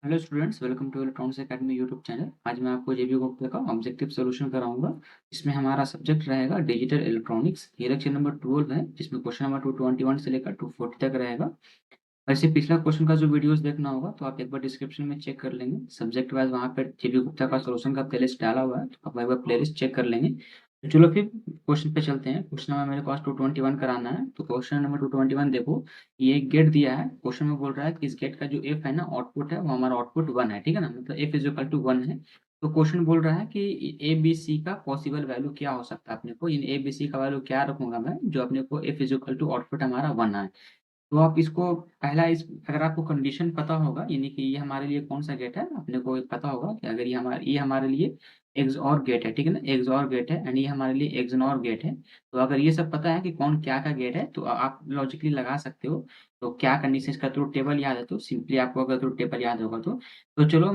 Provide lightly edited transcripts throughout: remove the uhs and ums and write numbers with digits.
Hello students, welcome to electronics academy YouTube channel. आज मैं आपको जेबी गुप्ता का ऑब्जेक्टिव सॉल्यूशन कराऊंगा। इसमें हमारा सब्जेक्ट रहेगा डिजिटल इलेक्ट्रॉनिक्स। ये लेक्चर नंबर 12 है, जिसमें क्वेश्चन नंबर 221 से लेकर 240 तक रहेगा। वैसे पिछला क्वेश्चन का जो वीडियोस देखना होगा तो आप एक बार डिस्क्रिप्शन में चेक कर लेंगे। सब्जेक्ट वाइज वहाँ पर जेबी गुप्ता का सॉल्यूशन का प्लेलिस्ट डाला हुआ है, तो आप एक बार प्लेलिस्ट चेक कर लेंगे। तो चलो फिर क्वेश्चन पे चलते हैं। क्वेश्चन नंबर मेरे पास 221 कराना है। तो क्वेश्चन नंबर 221 देखो, ये एक गेट दिया है। क्वेश्चन में बोल रहा है कि इस गेट का जो एफ है ना, आउटपुट है, वो हमारा आउटपुट 1 है। ठीक है ना, मतलब एफ इज इक्वल टू 1 है। तो क्वेश्चन बोल रहा है कि ए बी सी का पॉसिबल वैल्यू क्या हो सकता है। अपने को इन ए बी सी का वैल्यू क्या रखूंगा मैं, जो अपने को F is equal to output हमारा 1 है। तो आप इसको पहला इस अगर आपको कंडीशन पता होगा, यानी कि ये हमारे लिए कौन सा गेट है, अपने को पता होगा कि अगर ये हमारे लिए एग्स और गेट है। ठीक है ना, एग्स और गेट है एंड ये हमारे लिए एग्स नॉर गेट है। तो अगर ये सब पता है कि कौन क्या का गेट है, तो आप लॉजिकली लगा सकते हो। तो क्या कंडीशन, इसका ट्रुथ टेबल याद है तो सिंपली आपको अगर ट्रुथ टेबल याद होगा तो चलो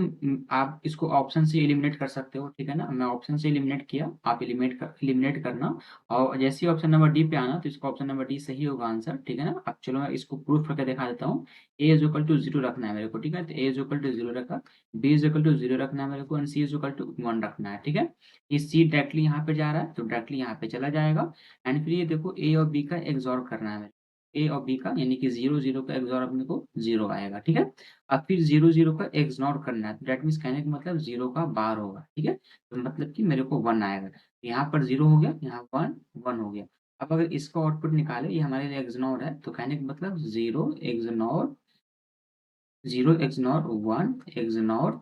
आप इसको ऑप्शन से एलिमिनेट कर सकते हो। ठीक है ना, मैं ऑप्शन से एलिमिनेट किया, आप एलिमिनेट करना। और जैसे ही ऑप्शन नंबर डी पे आना, तो इसका ऑप्शन नंबर डी सही होगा आंसर। ठीक है ना, अब चलो मैं इसको प्रूफ करके दिखा देता हूँ। ए इज इक्वल टू 0 रखना है मेरे को। ठीक है, तो ए इज इक्वल टू 0 रखा, बी इज इक्वल टू 0 रखना है मेरे को, and C is equal to 1 रखना है। ठीक है, ये सी डायरेक्टली यहाँ पे जा रहा है, तो डायरेक्टली यहाँ पे चला जाएगा। एंड फिर ये देखो, ए और बी का एक्सऑर करना है मेरे को। ए और बी का यानी कि 0 0 का एक्सऑर अपने को 0 आएगा। ठीक है, अब फिर 0 0 का एक्सनॉर करना है, तो दैट मीन्स कहने का मतलब 0 का बार होगा। ठीक है, तो मतलब कि मेरे को 1 आएगा। यहाँ पर 0 हो गया, यहाँ 1 1 हो गया। अब अगर इसका आउटपुट निकाले, ये हमारे लिए एक्सनॉर है, तो कहने का मतलब 0 एक्सनॉर 1 एक्सनॉर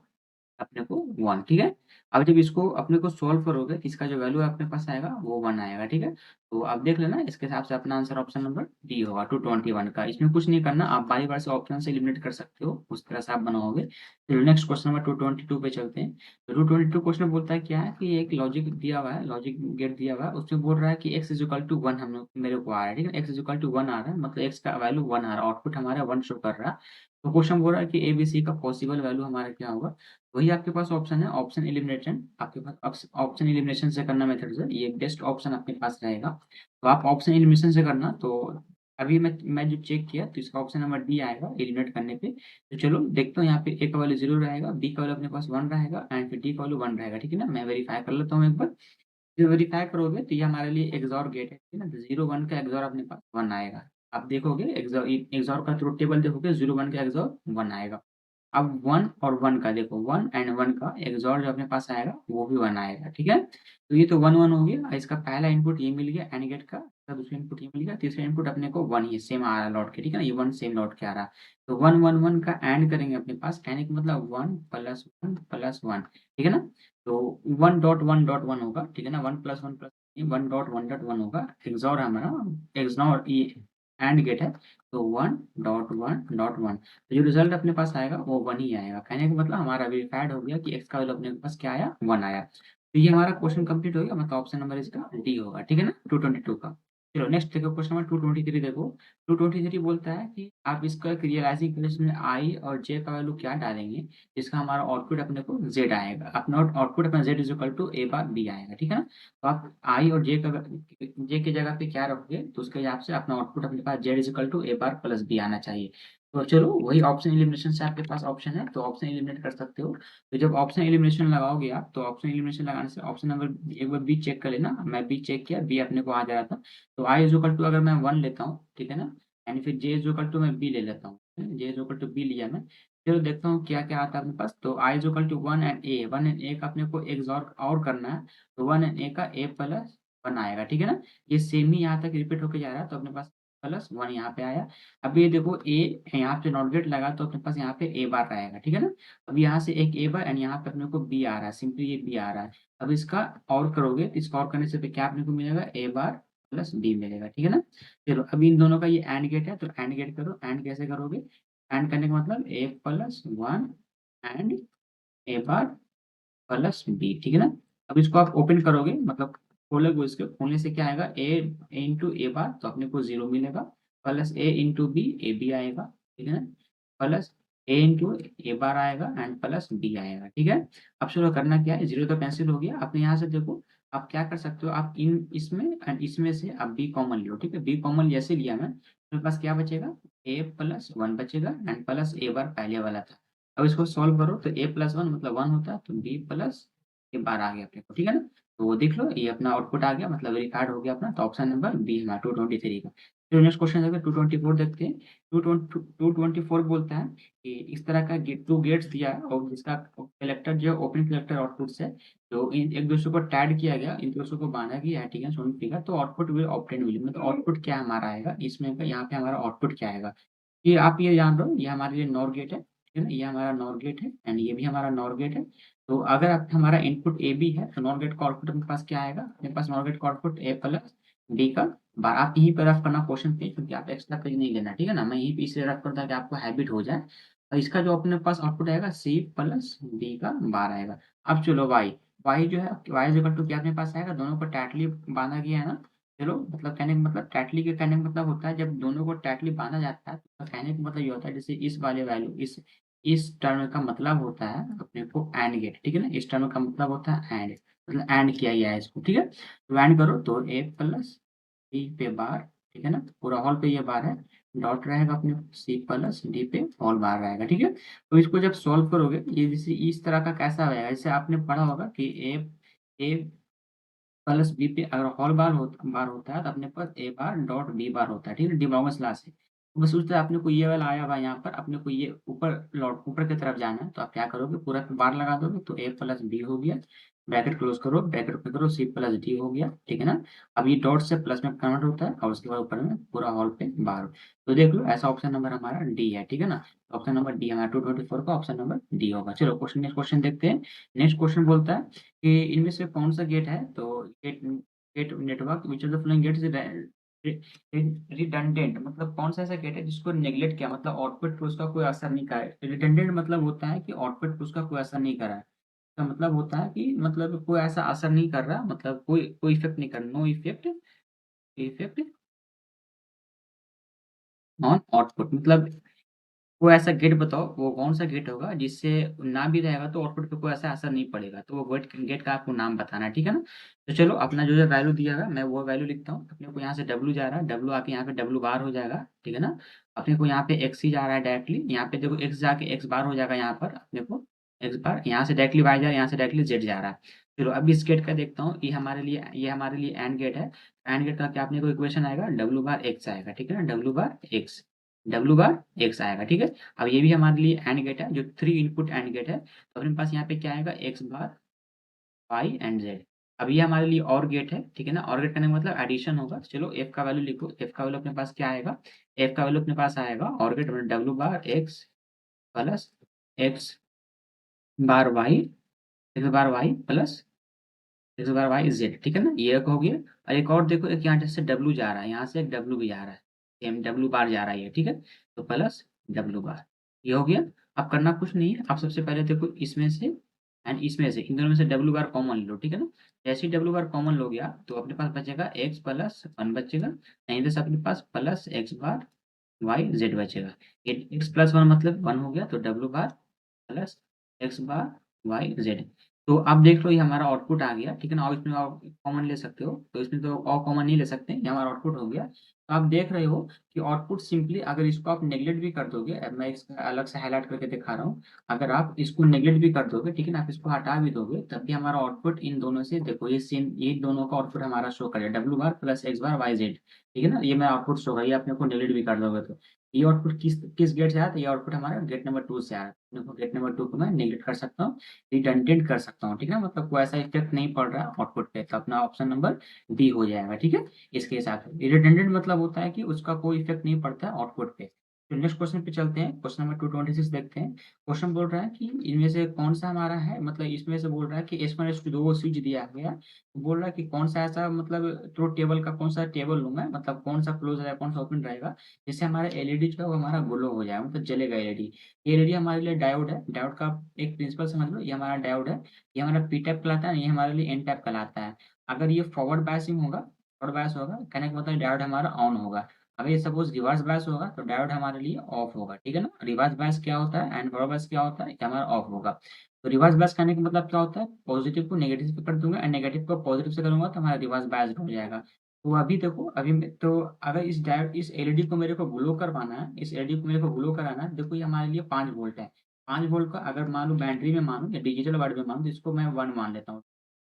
अपने को 1। ठीक है, अब जब इसको अपने को सॉल्व करोगे तो इसका जो वैल्यू अपने पास आएगा वो 1 आएगा। ठीक है, तो आप देख लेना, इसके हिसाब से अपना आंसर ऑप्शन नंबर डी होगा 221 का। इसमें कुछ नहीं करना, आप बारी बार से ऑप्शन से एलिमिनेट कर सकते हो, उस तरह से आप बनाओगे। चलो नेक्स्ट क्वेश्चन नंबर 222 पे चलते हैं। तो 222 क्वेश्चन बोलता है क्या है कि एक लॉजिक दिया हुआ है, लॉजिक गेट दिया हुआ है। उसमें बोल रहा है कि x इज इक्वल टू 1 हम मेरे को आ रहा है। ठीक है, x इज इक्वल टू 1 आ रहा है, मतलब x का वैल्यू 1 आ रहा है, आउटपुट हमारा 1 शो कर रहा है। तो क्वेश्चन बोल रहा है कि ए बी सी का पॉसिबल वैल्यू हमारा क्या होगा। वही आपके पास ऑप्शन है, ऑप्शन एलिमिनेशन। आपके पास ऑप्शन एलिमिनेशन से करना मेथड से, ये बेस्ट ऑप्शन आपके पास रहेगा। तो आप ऑप्शन एलिमिनेशन से करना। तो अभी मैं जो चेक किया, तो इसका ऑप्शन नंबर डी आएगा एलिमिनेट करने पे। तो चलो देखते हैं, यहाँ पे ए का वैल्यू 0 रहेगा, बी का वैल्यू अपने पास 1 रहेगा, एंड फिर डी का वैल्यू 1 रहेगा। ठीक है ना, मैं वेरीफाई कर लेता हूँ एक बार। जो वेरीफाई करोगे तो ये हमारे लिए एक्सॉर गेट है। ठीक है ना, तो 0 1 का एक्सॉर अपने पास 1 आएगा। आप देखोगे एक्सॉर का ट्रुथ टेबल देखोगे, 0 1 का एक्सॉर 1 आएगा। अब 1 और 1 का देखो, 1 एंड 1 का एक्सॉर जो अपने पास आएगा वो भी 1 आएगा। ठीक है, तो ये तो 1 1 हो गया। इसका पहला इनपुट ये मिल गया एंड गेट का, इसका दूसरा इनपुट ये मिल गया, तीसरा इनपुट अपने को 1 ही सेम आ रहा है लौट के। ठीक है ना, ये 1 सेम लौट के आ रहा है। तो 1 1 1 का एंड करेंगे अपने पास, कहने का मतलब 1 प्लस 1 प्लस 1। ठीक है ना, तो 1.1.1 होगा। ठीक है ना, 1 प्लस 1 प्लस 1.1.1 होगा। एक्सॉर हमारा एक्सनॉर ये एंड गेट है, तो 1.1.1। तो जो रिजल्ट अपने पास आएगा वो 1 ही आएगा। कहने का मतलब हमारा वेरीफाइड हो गया कि x का वैल्यू अपने पास क्या आया, 1 आया। तो ये हमारा क्वेश्चन कंप्लीट हो गया, मतलब ऑप्शन नंबर इसका डी होगा। ठीक है ना, 222 का। चलो नेक्स्ट देखो, क्वेश्चन नंबर 223 देखो। 223 बोलता है कि आप इसका एक रियलाइजिंग कंडीशन में आई और जे का वैल्यू क्या डालेंगे, जिसका हमारा आउटपुट अपने को z आएगा। अपना आउटपुट अपना z is equal to A bar B आएगा। ठीक है ना, तो आप आई और जे की जगह पे क्या रखोगे, तो उसके हिसाब से अपना आउटपुट अपने पास z is equal to A bar plus B आना चाहिए। तो चलो वही ऑप्शन एलिमिनेशन से आपके पास ऑप्शन है, तो ऑप्शन एलिमिनेट कर सकते हो। तो जब ऑप्शन एलिमिनेशन लगाओगे आप, तो ऑप्शन एलिमिनेशन लगाने से ऑप्शन नंबर एक बार बी चेक कर लेना। मैं बी चेक किया, बी अपने को आ जा रहा था। तो आई इज इक्वल टू अगर मैं 1 लेता हूँ, ठीक है ना, एंड फिर जे इज इक्वल टू मैं बी ले लेता हूँ। जे इज इक्वल टू बी लिया मैं, फिर देखता हूँ क्या क्या आता है अपने पास। तो I is equal to 1 and ए का अपने को एक और करना है। तो 1 एंड ए का ए प्लस 1 आएगा। ठीक है ना, ये सेम ही यहाँ तक रिपीट होकर जा रहा है, तो अपने पास प्लस 1 यहाँ पे आया। अब ये देखो, ए यहाँ पे नॉट गेट लगा, तो अपने पास यहाँ पे ए बार रहेगा। ठीक है ना, अब यहाँ से एक ए बार एंड यहाँ पे अपने को बी आ रहा है, सिंपली ये बी आ रहा है। अब इसका और करोगे तो इसका और करने से क्या अपने को मिलेगा, ए बार प्लस बी मिलेगा। ठीक है ना, चलो अब इन दोनों का ये एंड गेट है, तो एंड गेट करो। एंड कैसे करोगे, एंड करने का मतलब A plus 1 and A bar plus B. ठीक है ना, अब इसको आप ओपन करोगे, मतलब खोलोगे, इसके खोलने से क्या आएगा, ए इंटू ए बार, तो अपने को 0 मिलेगा, plus A into B, A B आएगा। ठीक है ना, प्लस ए इंटू ए बार आएगा एंड प्लस बी आएगा। ठीक है, अब चलो करना क्या है, 0 तो कैंसिल हो गया। अपने यहाँ से देखो, आप क्या कर सकते हो, आप इन इसमें एंड इसमें से आप बी कॉमन लो। ठीक है, बी कॉमन जैसे लिया मैं, मेरे पास क्या बचेगा, ए प्लस 1 बचेगा एंड प्लस ए बार पहले वाला था। अब इसको सॉल्व करो तो a प्लस वन मतलब 1 होता है, तो b प्लस ये बार आ गया अपने को, ठीक है ना। तो वो देख लो, ये अपना आउटपुट आ गया, मतलब रिकॉर्ड हो गया अपना। तो ऑप्शन नंबर बी हमारा 223 का। फिर नेक्स्ट क्वेश्चन देखते हैं 224 देखते हैं। 224 बोलता है कि इस तरह का टू गेट्स दिया है और जिसका कलेक्टर जो ओपन कलेक्टर आउटपुट से जो इन एक दूसरे को टैड किया गया, इन दूसरों को बांधा गया है, ठीक है, सोनी फिगर, तो आउटपुट विल ऑब्टेन विल, मतलब आउटपुट क्या हमारा आएगा इसमें का, यहाँ पे हमारा आउटपुट क्या आएगा। ये आप ये जान लो, ये हमारे लिए नॉर गेट है, ठीक है ना, ये हमारा नॉर गेट है एंड ये भी हमारा नॉर गेट है। तो अगर आप हमारा इनपुट ए बी है तो नॉर गेट का आउटपुट अपने पास क्या आएगा, अपने पास नॉर गेट का आउटपुट ए प्लस डी का बार। आप यहीं पर रफ करना क्वेश्चन पे, क्योंकि आप एक्स्ट्रा पेज नहीं लेना, ठीक है ना, मैं यहीं पे इसलिए रफ करता कि आपको हैबिट हो जाए। और इसका जो अपने पास आउटपुट आएगा सी प्लस डी का बार आएगा। अब चलो वाई, वाई जो है वाई इक्वल टू क्या अपने पास आएगा, दोनों को टाइटली बांधा गया है ना। चलो मतलब कहने का मतलब टैटली के कहने का मतलब होता है जब दोनों को टैटली बांधा जाता है, तो कहने का मतलब ये होता है जैसे इस वाले वैल्यू इस टर्म का मतलब होता है अपने को एंड गेट, ठीक है ना, इस टर्म का मतलब होता है एंड, मतलब एंड किया गया है इसको, ठीक है। तो एंड करो तो ए प्लस बी पे बार, ठीक है ना, पूरा हॉल पे ये बार है, डॉट रहेगा अपने सी प्लस डी पे हॉल बार रहेगा, ठीक है। तो इसको जब सॉल्व करोगे ये जैसे इस तरह का कैसा होगा, जैसे आपने पढ़ा होगा कि ए प्लस बी पे अगर हॉल बार होता है तो अपने पास ए बार डॉट बी बार होता है, ठीक है, डिमॉर्गन्स लॉ से। तो बस उससे अपने को ये वाला आया हुआ यहाँ पर, अपने को ये ऊपर लौट ऊपर की तरफ जाना है, तो आप क्या करोगे पूरा बार लगा दोगे, तो ए प्लस बी हो गया, ब्रैकेट क्लोज करो, ब्रैकेट ओपन करो, सी प्लस डी हो गया, ठीक है ना। अब ये डॉट से प्लस में कन्वर्ट होता है और उसके बाद ऊपर में पूरा हॉल पे बार। तो देख लो ऐसा ऑप्शन नंबर हमारा डी है, ठीक है ना। ऑप्शन नंबर डी हमारा 224 का ऑप्शन नंबर डी होगा। चलो क्वेश्चन नेक्स्ट क्वेश्चन देखते हैं। नेक्स्ट क्वेश्चन बोलता है कि इनमें से कौन सा गेट है, तो gate gate network which of the following gate is redundant, मतलब कौन सा ऐसा गेट है जिसको नेग्लेक्ट किया, मतलब आउटपुट पे उसका कोई असर नहीं करा है। रिडंडेंट मतलब होता है कि आउटपुट पे उसका कोई असर नहीं करा है, तो मतलब होता है कि मतलब कोई ऐसा असर नहीं कर रहा, मतलब कोई कोई इफेक्ट नहीं कर, no effect, effect on output, मतलब वो ऐसा गेट बताओ, वो कौन सा गेट होगा जिससे ना भी रहेगा तो आउटपुट पे कोई ऐसा असर नहीं पड़ेगा, तो वो गेट गेट का आपको नाम बताना है, ठीक है ना। तो चलो अपना जो जो वैल्यू दिया है मैं वो वैल्यू लिखता हूँ। अपने को यहाँ से डब्ल्यू जा रहा है, डब्ल्यू आके यहाँ पे डब्ल्यू बार हो जाएगा, ठीक है ना। अपने को यहाँ पे एक्स ही जा रहा है डायरेक्टली, यहाँ पे देखो एक्स जाके एक्स बार हो जाएगा, यहाँ पर अपने को एक्स बार, यहाँ से डायरेक्टली वाई जा रहा है, यहाँ से डायरेक्टली जेड जा रहा है। चलो अब इस गेट का देखता हूँ, ये हमारे लिए एंड गेट है। एंड गेट का क्या अपने को इक्वेशन आएगा, डब्ल्यू बार एक्स आएगा, ठीक है ना, डब्ल्यू बार एक्स, डब्ल्यू बार एक्स आएगा, ठीक है। अब ये भी हमारे लिए एंड गेट है, जो 3 इनपुट एंड गेट है, तो अपने पास यहाँ पे क्या आएगा, X bar Y and Z. अब ये हमारे लिए और गेट है, ठीक है ना, और गेट करने का मतलब एडिशन होगा। चलो एफ का वैल्यू लिखो, एफ का वैल्यू अपने पास क्या आएगा, एफ का वैल्यू अपने पास आएगा और गेट डब्ल्यू बार x plus x bar Y, x bar Y plus x bar Y Z, ठीक है ना, ये एक हो गया। और एक और देखो, एक यहाँ से डब्ल्यू जा रहा है, यहाँ से एक डब्ल्यू भी जा रहा है, सेम डब्ल्यू बार जा रहा है ये, ठीक है, तो प्लस डब्ल्यू बार, ये हो गया। अब करना कुछ नहीं है, आप सबसे पहले देखो इसमें से एंड इसमें से, इन दोनों में से डब्ल्यू बार कॉमन लो, ठीक है ना। जैसे ही डब्ल्यू बार कॉमन लो गया तो अपने पास बचेगा एक्स प्लस वन बचेगा, नहीं तो अपने पास plus x bar Y Z बचेगा। एक्स प्लस वन मतलब वन हो गया, तो डब्ल्यू बार plus x bar Y Z. तो आप देख लो ये हमारा आउटपुट आ गया, ठीक है ना। और इसमें आप कॉमन ले सकते हो, तो इसमें तो और कॉमन नहीं ले सकते, ये हमारा आउटपुट हो गया। तो आप देख रहे हो कि आउटपुट सिंपली अगर इसको आप नेग्लेक्ट भी कर दोगे, अब मैं इसका अलग से हाईलाइट करके दिखा रहा हूँ। अगर आप इसको नेग्लेक्ट भी कर दोगे, ठीक है ना, आप इसको हटा भी दोगे, तब भी हमारा आउटपुट इन दोनों से देखो, ये सेम, ये दोनों का आउटपुट हमारा शो करेगा, डब्ल्यू बार plus x bar Y Z, ठीक है ना, ये मैं आउटपुट शो करेगा, ये अपने को नेग्लेक्ट भी कर दोगे तो ये आउटपुट किस किस गेट से आया, तो ये आउटपुट हमारा गेट नंबर 2 से आया। देखो गेट नंबर 2 को मैं नेग्लेक्ट कर सकता हूँ, रिडंडेंट कर सकता हूँ, ठीक है, मतलब कोई ऐसा इफेक्ट नहीं पड़ रहा है आउटपुट पे, तो अपना ऑप्शन नंबर डी हो जाएगा, ठीक है। इसके हिसाब से रिडंडेंट मतलब होता है कि उसका कोई इफेक्ट नहीं पड़ता है आउटपुट पे। तो नेक्स्ट क्वेश्चन पे चलते हैं, क्वेश्चन नंबर 226 देखते हैं। क्वेश्चन बोल रहा है कि इनमें से कौन सा हमारा है, मतलब इसमें से बोल रहा है कि S1 S2 दो स्विच दिया गया, बोल रहा है कि कौन सा ऐसा, मतलब ट्रुथ टेबल का कौन सा टेबल लूँ मैं, मतलब कौन सा क्लोज रहेगा कौन सा ओपन रहेगा, जिससे हमारा एलईडी जो है वो हमारा ग्लो हो जाए, मतलब जलेगा एलईडी। ये एलईडी हमारे लिए डायोड है, डायोड का एक प्रिंसिपल समझ लो, ये हमारा डायोड है, ये हमारा पी टाइप कहलाता है, ये हमारे लिए एन टाइप कहलाता है। अगर ये फॉरवर्ड बायसिंग होगा, फॉरवर्ड बायस होगा, कहने का मतलब डायोड हमारा ऑन होगा। अगर ये सपोज रिवर्स बायस होगा तो डायोड हमारे लिए ऑफ होगा, ठीक है ना। रिवर्स बायस क्या होता है एंड फॉरवर्ड बायस क्या होता है, ये हमारा ऑफ होगा। तो रिवर्स बायस करने का मतलब क्या होता है, पॉजिटिव को नेगेटिव से कर दूंगा एंड नेगेटिव को पॉजिटिव से करूंगा तो हमारा रिवर्स बायस हो जाएगा। तो अभी देखो, तो अगर इस डायोड इस एलईडी को मेरे को ग्लो करवाना है, इस एलईडी को मेरे को ग्लो कराना है, देखो ये हमारे लिए 5 वोल्ट है। 5 वोल्ट का अगर मान लो बैटरी में मानूँ या डिजिटल वर्ड में मानूँ तो इसको मैं 1 मान लेता हूँ।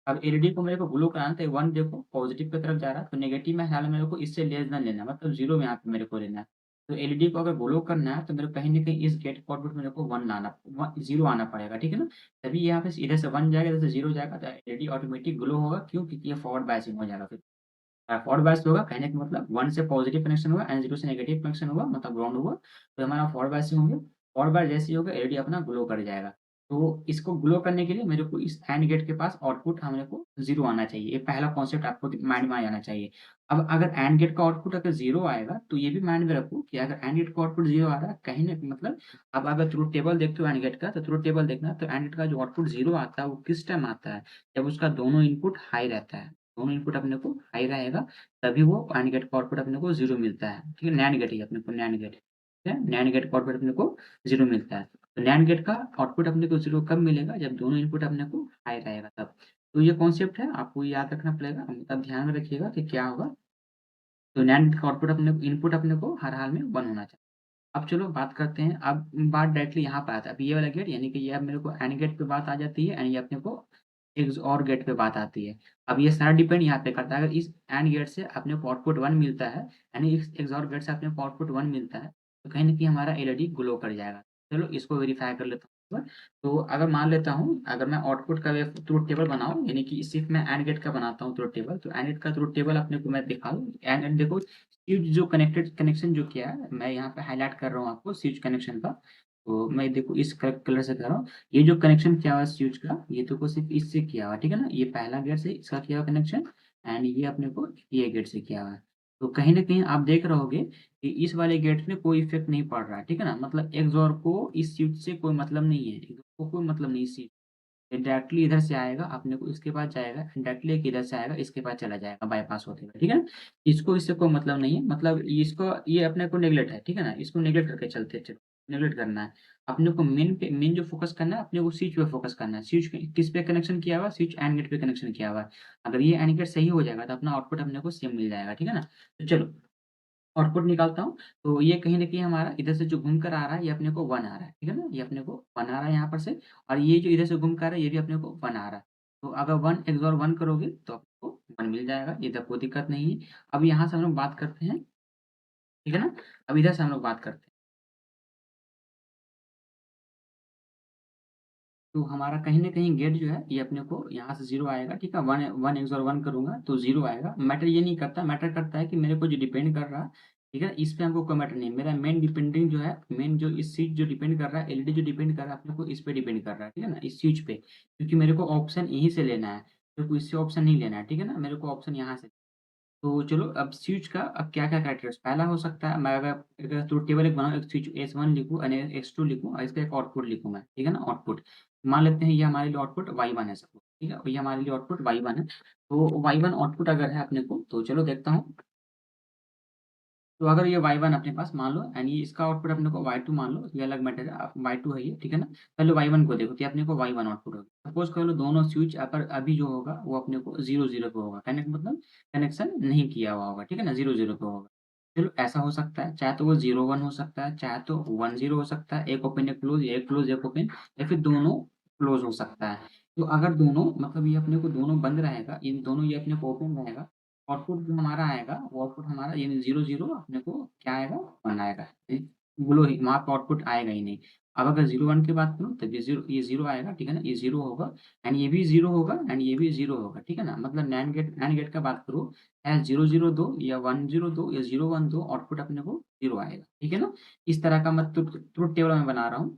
अब एलईडी को मेरे को ग्लो कराना है तो 1 देखो पॉजिटिव की तरफ जा रहा है, तो नेगेटिव में ख़्याल मेरे को इससे लेस देन लेना है, मतलब 0 में यहाँ पे मेरे को लेना है। तो एलईडी को अगर ग्लो करना है तो मेरे को कहीं न कहीं इस गेट के आउटपुट मेरे को 1 लाना 0 आना पड़ेगा, ठीक है ना? तभी यहाँ पे इधर से 1 जाएगा, इधर से 0 जाएगा तो एलईडी ऑटोमेटिक ग्लो होगा, क्यों? क्योंकि ये फॉरवर्ड बायसिंग हो जाएगा फिर। फॉरवर्ड बायस होगा, कहने का मतलब 1 से पॉजिटिव कनेक्शन हुआ एंड 0 से नेगेटिव कनेक्शन हुआ, मतलब ग्राउंड हुआ, तो हमारा फॉरवर्ड बायसिंग हो गया। फॉरवर्ड बायस जैसे ही होगा एलईडी अपना ग्लो कर जाएगा। तो इसको ग्लो करने के लिए मेरे को इस एंड गेट के पास आउटपुट मेरे को 0 आना चाहिए। ये पहला कॉन्सेप्ट आपको माइंड में आ जाना चाहिए। अब अगर एंड गेट का आउटपुट अगर 0 आएगा तो ये भी माइंड में रखो कि अगर एंड गेट का आउटपुट 0 आ रहा है कहीं न मतलब अब अगर ट्रुथ टेबल देखते हो एंड गेट का, तो ट्रुथ टेबल देखना, तो एंड गेट का जो आउटपुट 0 आता है वो किस टाइम आता है? जब उसका दोनों इनपुट हाई रहता है। दोनों इनपुट अपने को हाई रहेगा तभी वो एंड गेट का आउटपुट अपने को 0 मिलता है, ठीक है? नैंड गेट ही अपने को नैंड गेट, ठीक है? नैंड गेट का आउटपुट अपने को 0 मिलता है। तो नैंड गेट का आउटपुट अपने को 0 कब मिलेगा? जब दोनों इनपुट अपने को हाई रहेगा तब। तो ये कॉन्सेप्ट है, आपको याद रखना पड़ेगा, मतलब ध्यान में रखिएगा कि क्या होगा। तो नैंड का आउटपुट अपने को इनपुट अपने को हर हाल में 1 होना चाहिए। अब चलो बात करते हैं, अब बात डायरेक्टली यहाँ पे आता है। अब ये वाला गेट यानी कि ये अब मेरे को एंड गेट पे बात आ जाती है एंड ये अपने को एक और गेट पे बात आती है। अब ये सारा डिपेंड यहाँ पे करता है, अगर इस एंड गेट से अपने को आउटपुट 1 मिलता है, यानी इस XOR गेट से अपने को आउटपुट 1 मिलता है, तो कहीं न कहीं हमारा एलईडी ग्लो कर जाएगा। चलो इसको वेरीफाई कर लेता हूँ एक बार। तो अगर मान लेता हूँ, अगर मैं आउटपुट का ट्रुथ टेबल बनाऊँ, यानी कि सिर्फ मैं एंड गेट का बनाता हूँ ट्रुथ टेबल, तो एंड गेट का ट्रुथ टेबल अपने को मैं दिखा दूँ। एंड देखो स्विच जो कनेक्शन जो किया है, मैं यहाँ पे हाइलाइट कर रहा हूँ आपको स्विच कनेक्शन का। तो मैं देखो इस कलर से कर रहा हूँ। ये जो कनेक्शन किया हुआ है स्विच का, ये देखो सिर्फ इससे किया हुआ है, ठीक है ना? ये पहला गेट से इसका किया हुआ कनेक्शन एंड ये अपने को ये गेट से किया हुआ है। तो कहीं न कहीं आप देख रहे होगे कि इस वाले गेट में कोई इफ़ेक्ट नहीं पड़ रहा है, ठीक है ना? मतलब XOR को इस स्विच से कोई मतलब नहीं है, को कोई मतलब नहीं इस स्विच, ये डायरेक्टली इधर से आएगा, अपने को इसके पास जाएगा, डायरेक्टली एक इधर से आएगा, इसके पास चला जाएगा बायपास होते हुए, ठीक है ना? इसको इससे कोई मतलब नहीं है, मतलब इसको ये अपने को नेगलेक्ट है, ठीक है ना? इसको नेगलेक्ट करके चलते चलो, नेगलेक्ट करना है। अपने को मेन जो फ़ोकस करना है, अपने को स्विच पे फ़ोकस करना है। स्विच किस पे कनेक्शन किया हुआ है? स्विच एंड गेट पे कनेक्शन किया हुआ है। अगर ये एंड गेट सही हो जाएगा तो अपना आउटपुट अपने को सेम मिल जाएगा, ठीक है ना? तो चलो आउटपुट निकालता हूँ, तो ये कहीं न कहीं हमारा इधर से जो घूम कर आ रहा है, ये अपने को 1 आ रहा है, ठीक है ना? ये अपने को 1 आ रहा है यहाँ पर से, और ये जो इधर से घूम कर आ रहा है, ये भी अपने को 1 आ रहा है। तो अगर 1 XOR 1 करोगे, तो आपको 1 मिल जाएगा, इधर कोई दिक्कत नहीं है। अब यहाँ से हम लोग बात करते हैं, ठीक है ना? अब इधर से हम लोग बात करते हैं। तो हमारा कहीं न कहीं गेट जो है, ये अपने को यहाँ से 0 आएगा, ठीक है? 1 XOR 1 करूँगा तो 0 आएगा। मैटर ये नहीं करता, मैटर करता है कि मेरे को जो डिपेंड कर रहा है, ठीक है? इस पे हमको कोई मैटर नहीं है। मेरा मेन डिपेंडिंग जो है, मेन जो इस स्विच जो डिपेंड कर रहा है, एलईडी जो डिपेंड कर रहा है, अपने को इस पे डिपेंड कर रहा है, ठीक है ना? इस स्विच पे, क्योंकि मेरे को ऑप्शन यहीं से लेना है, मेरे को इससे ऑप्शन नहीं लेना है, ठीक है ना? मेरे को ऑप्शन यहाँ से। तो चलो अब स्विच का अब क्या-क्या कैरेक्टर्स पहला हो सकता है, मैं अगर अगर ट्रुथ टेबल एक बनाऊँ, एक स्विच S1 लिखूँ और S2 लिखूँ और इसका एक आउटपुट लिखूँ मैं, ठीक है ना? आउटपुट मान लेते हैं ये हमारे लिए आउटपुट Y1 है सपोज़, ठीक है? ये हमारे लिए आउटपुट Y1 है। तो Y1 आउटपुट अगर है अपने को, तो चलो देखता हूँ। तो अगर ये Y1 अपने पास मान लो एंड ये इसका आउटपुट अपने को Y2 मान लो, ये अलग मैटर है, Y2 है ये, ठीक है ना? पहले Y1 को देखो कि अपने को Y1 आउटपुट होगा। सपोज़ कर लो दोनों स्विच अगर अभी जो होगा वो अपने को 0-0 पे होगा, कहने का मतलब कनेक्शन नहीं किया हुआ होगा, ठीक है ना? 0-0 पे होगा। चलो ऐसा हो सकता है, चाहे तो वो 0-1 हो सकता है, चाहे तो 1-0 हो सकता है, एक ओपन एक क्लोज़, या एक क्लोज़ एक ओपन, या फिर दोनों क्लोज़ हो सकता है। तो अगर दोनों मतलब ये अपने को दोनों बंद रहेगा, इन दोनों ये अपने को ओपन रहेगा, आउटपुट जो हमारा आएगा, वो आउटपुट हमारा यानी 0-0 अपने को क्या आएगा? 1 आएगा। बोलो ही वहाँ पे आउटपुट आएगा ही नहीं। अब अगर 0-1 की बात करूँ, तब ये 0 आएगा, ठीक है ना? ये 0 होगा एंड ये भी 0 होगा एंड ये भी 0 होगा, ठीक है ना? मतलब NAND गेट का बात करूँ, चाहे 0-0 दो या 1-0 दो या 0-1 दो, आउटपुट अपने को 0 आएगा, ठीक है ना? इस तरह का मैं ट्रुथ टेबल मैं बना रहा हूँ।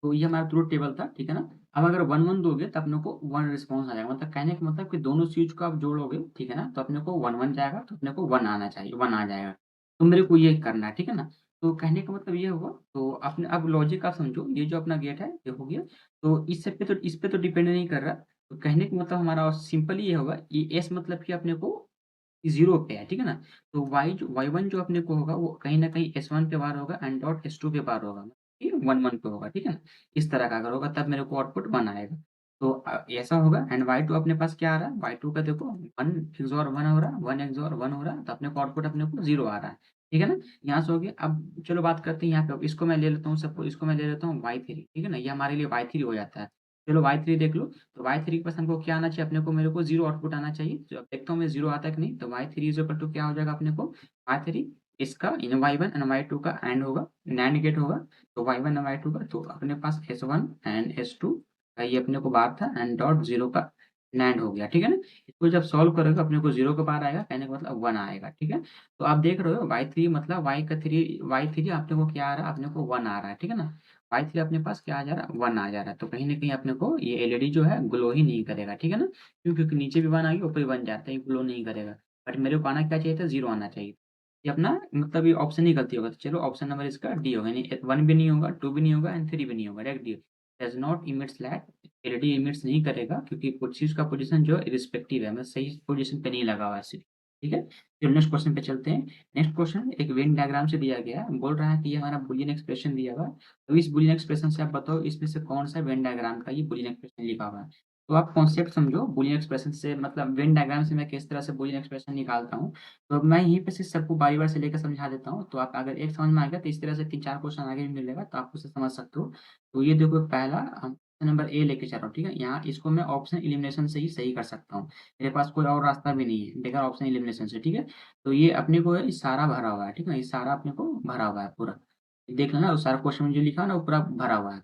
तो ये हमारा ट्रुथ टेबल था, ठीक है ना? अब अगर 1-1 दोगे तो अपने को 1 रिस्पॉन्स आ जाएगा, मतलब कहने का मतलब कि दोनों स्विच को आप जोड़ोगे, ठीक है ना? तो अपने को 1-1 जाएगा, तो अपने को 1 आना चाहिए, 1 आ जाएगा। तो मेरे को ये करना है, ठीक है ना? तो कहने का मतलब ये हुआ, तो अपने अब लॉजिक आप समझो, ये जो अपना गेट है, ये हो गया। तो इस पे तो डिपेंड नहीं कर रहा। तो कहने का मतलब हमारा सिंपली ये होगा, ये एस मतलब कि अपने को 0 पे है, ठीक है ना? तो Y1 जो अपने को होगा, वो कहीं न कहीं S1 पे वार होगा एंड डॉट S2 पे वार होगा, ठीक है? 1-1 पे होगा, ठीक है ना? इस तरह का अगर होगा तब मेरे को आउटपुट 1 आएगा। तो ऐसा होगा एंड Y2 अपने पास क्या आ रहा है? Y2 का देखो 1 XOR 1 हो रहा है, 1 XOR 1 हो रहा है, तो अपने को आउटपुट अपने को 0 आ रहा है। ठीक है ना? यहाँ से हो गया। अब चलो बात करते हैं यहाँ पे, अब इसको मैं ले लेता हूँ, सपोज़ इसको मैं ले लेता हूँ y3, ठीक है ना? ये हमारे लिए y3 हो जाता है। चलो y3 देख लो, तो y3 के पास हमको क्या आना चाहिए, अपने को मेरे को 0 आउटपुट आना चाहिए। तो अब देखता हूँ मैं 0 आता है कि नहीं, तो y3 इज़ इक्वल टू क्या हो जाएगा अपने को, y3 इसका इन y1 एंड y2 का एंड होगा, नैंड गेट होगा। तो y1 एंड y2 का, तो अपने पास S1 एंड S2 का ये अपने को बाहर था, एंड डॉट 0 का नैंड हो गया, ठीक है ना? इसको जब सॉल्व करोगे अपने को 0 के बाहर आएगा, कहने का मतलब 1 आएगा, ठीक है? तो आप देख रहे हो y3 मतलब y3 अपने को क्या आ रहा है, अपने को 1 आ रहा है, ठीक है ना? y3 अपने पास क्या आ जा रहा है, 1 आ जा रहा है। तो कहीं न कहीं अपने को ये एलईडी जो है ग्लो ही नहीं करेगा, ठीक है ना? क्यों? क्योंकि नीचे भी 1 आ गया, ऊपर भी 1 जाता है, ये ग्लो नहीं करेगा। बट मेरे को आना क्या चाहिए था, 0 आना चाहिए। ये अपना मतलब ये ऑप्शन ही गलती होगा। तो चलो ऑप्शन नंबर इसका डी होगा, यानी 1 भी नहीं होगा, 2 भी नहीं होगा एंड 3 भी नहीं होगा, direct D. Does not emits light, LED emits नहीं करेगा, क्योंकि कुछ चीज़ का पोज़ीशन जो है इर्रेस्पेक्टिव है, मतलब सही पोज़ीशन पे नहीं लगा हुआ है सिर्फ़, ठीक है? चलो नेक्स्ट क्वेश्चन पे चलते हैं। नेक्स्ट क्वेश्चन एक वेन डायग्राम से दिया गया है, बोल रहा है कि ये हमारा बूलियन एक्सप्रेशन दिया हुआ है। तो इस बूलियन एक्सप्रेशन से आप बताओ इसमें से कौन-सा वेन डायग्राम का ये बूलियन एक्सप्रेशन लिखा हुआ है। तो आप कॉन्सेप्ट समझो बूलियन एक्सप्रेशन से, मतलब वेन डायग्राम से मैं किस तरह से बूलियन एक्सप्रेशन निकालता हूँ। तो मैं यहीं पे से सबको बारी-बारी से लेकर समझा देता हूँ। तो आप अगर एक समझ में आ गया तो इस तरह से 3-4 क्वेश्चन आगे भी मिलेगा, तो आप उसे समझ सकते हो। तो ये देखो पहला नंबर ए लेके चल रहा हूँ, ठीक है? यहाँ इसको मैं ऑप्शन एलिमिनेशन से ही सही कर सकता हूँ। मेरे पास कोई और रास्ता भी नहीं है, बगैर ऑप्शन एलिमिनेशन से, ठीक है? तो ये अपने को ये सारा भरा हुआ है, ठीक है ना? ये सारा अपने को भरा हुआ है पूरा। देख लेना, वो सारा क्वेश्चन में जो लिखा है ना वो पूरा भरा हुआ है।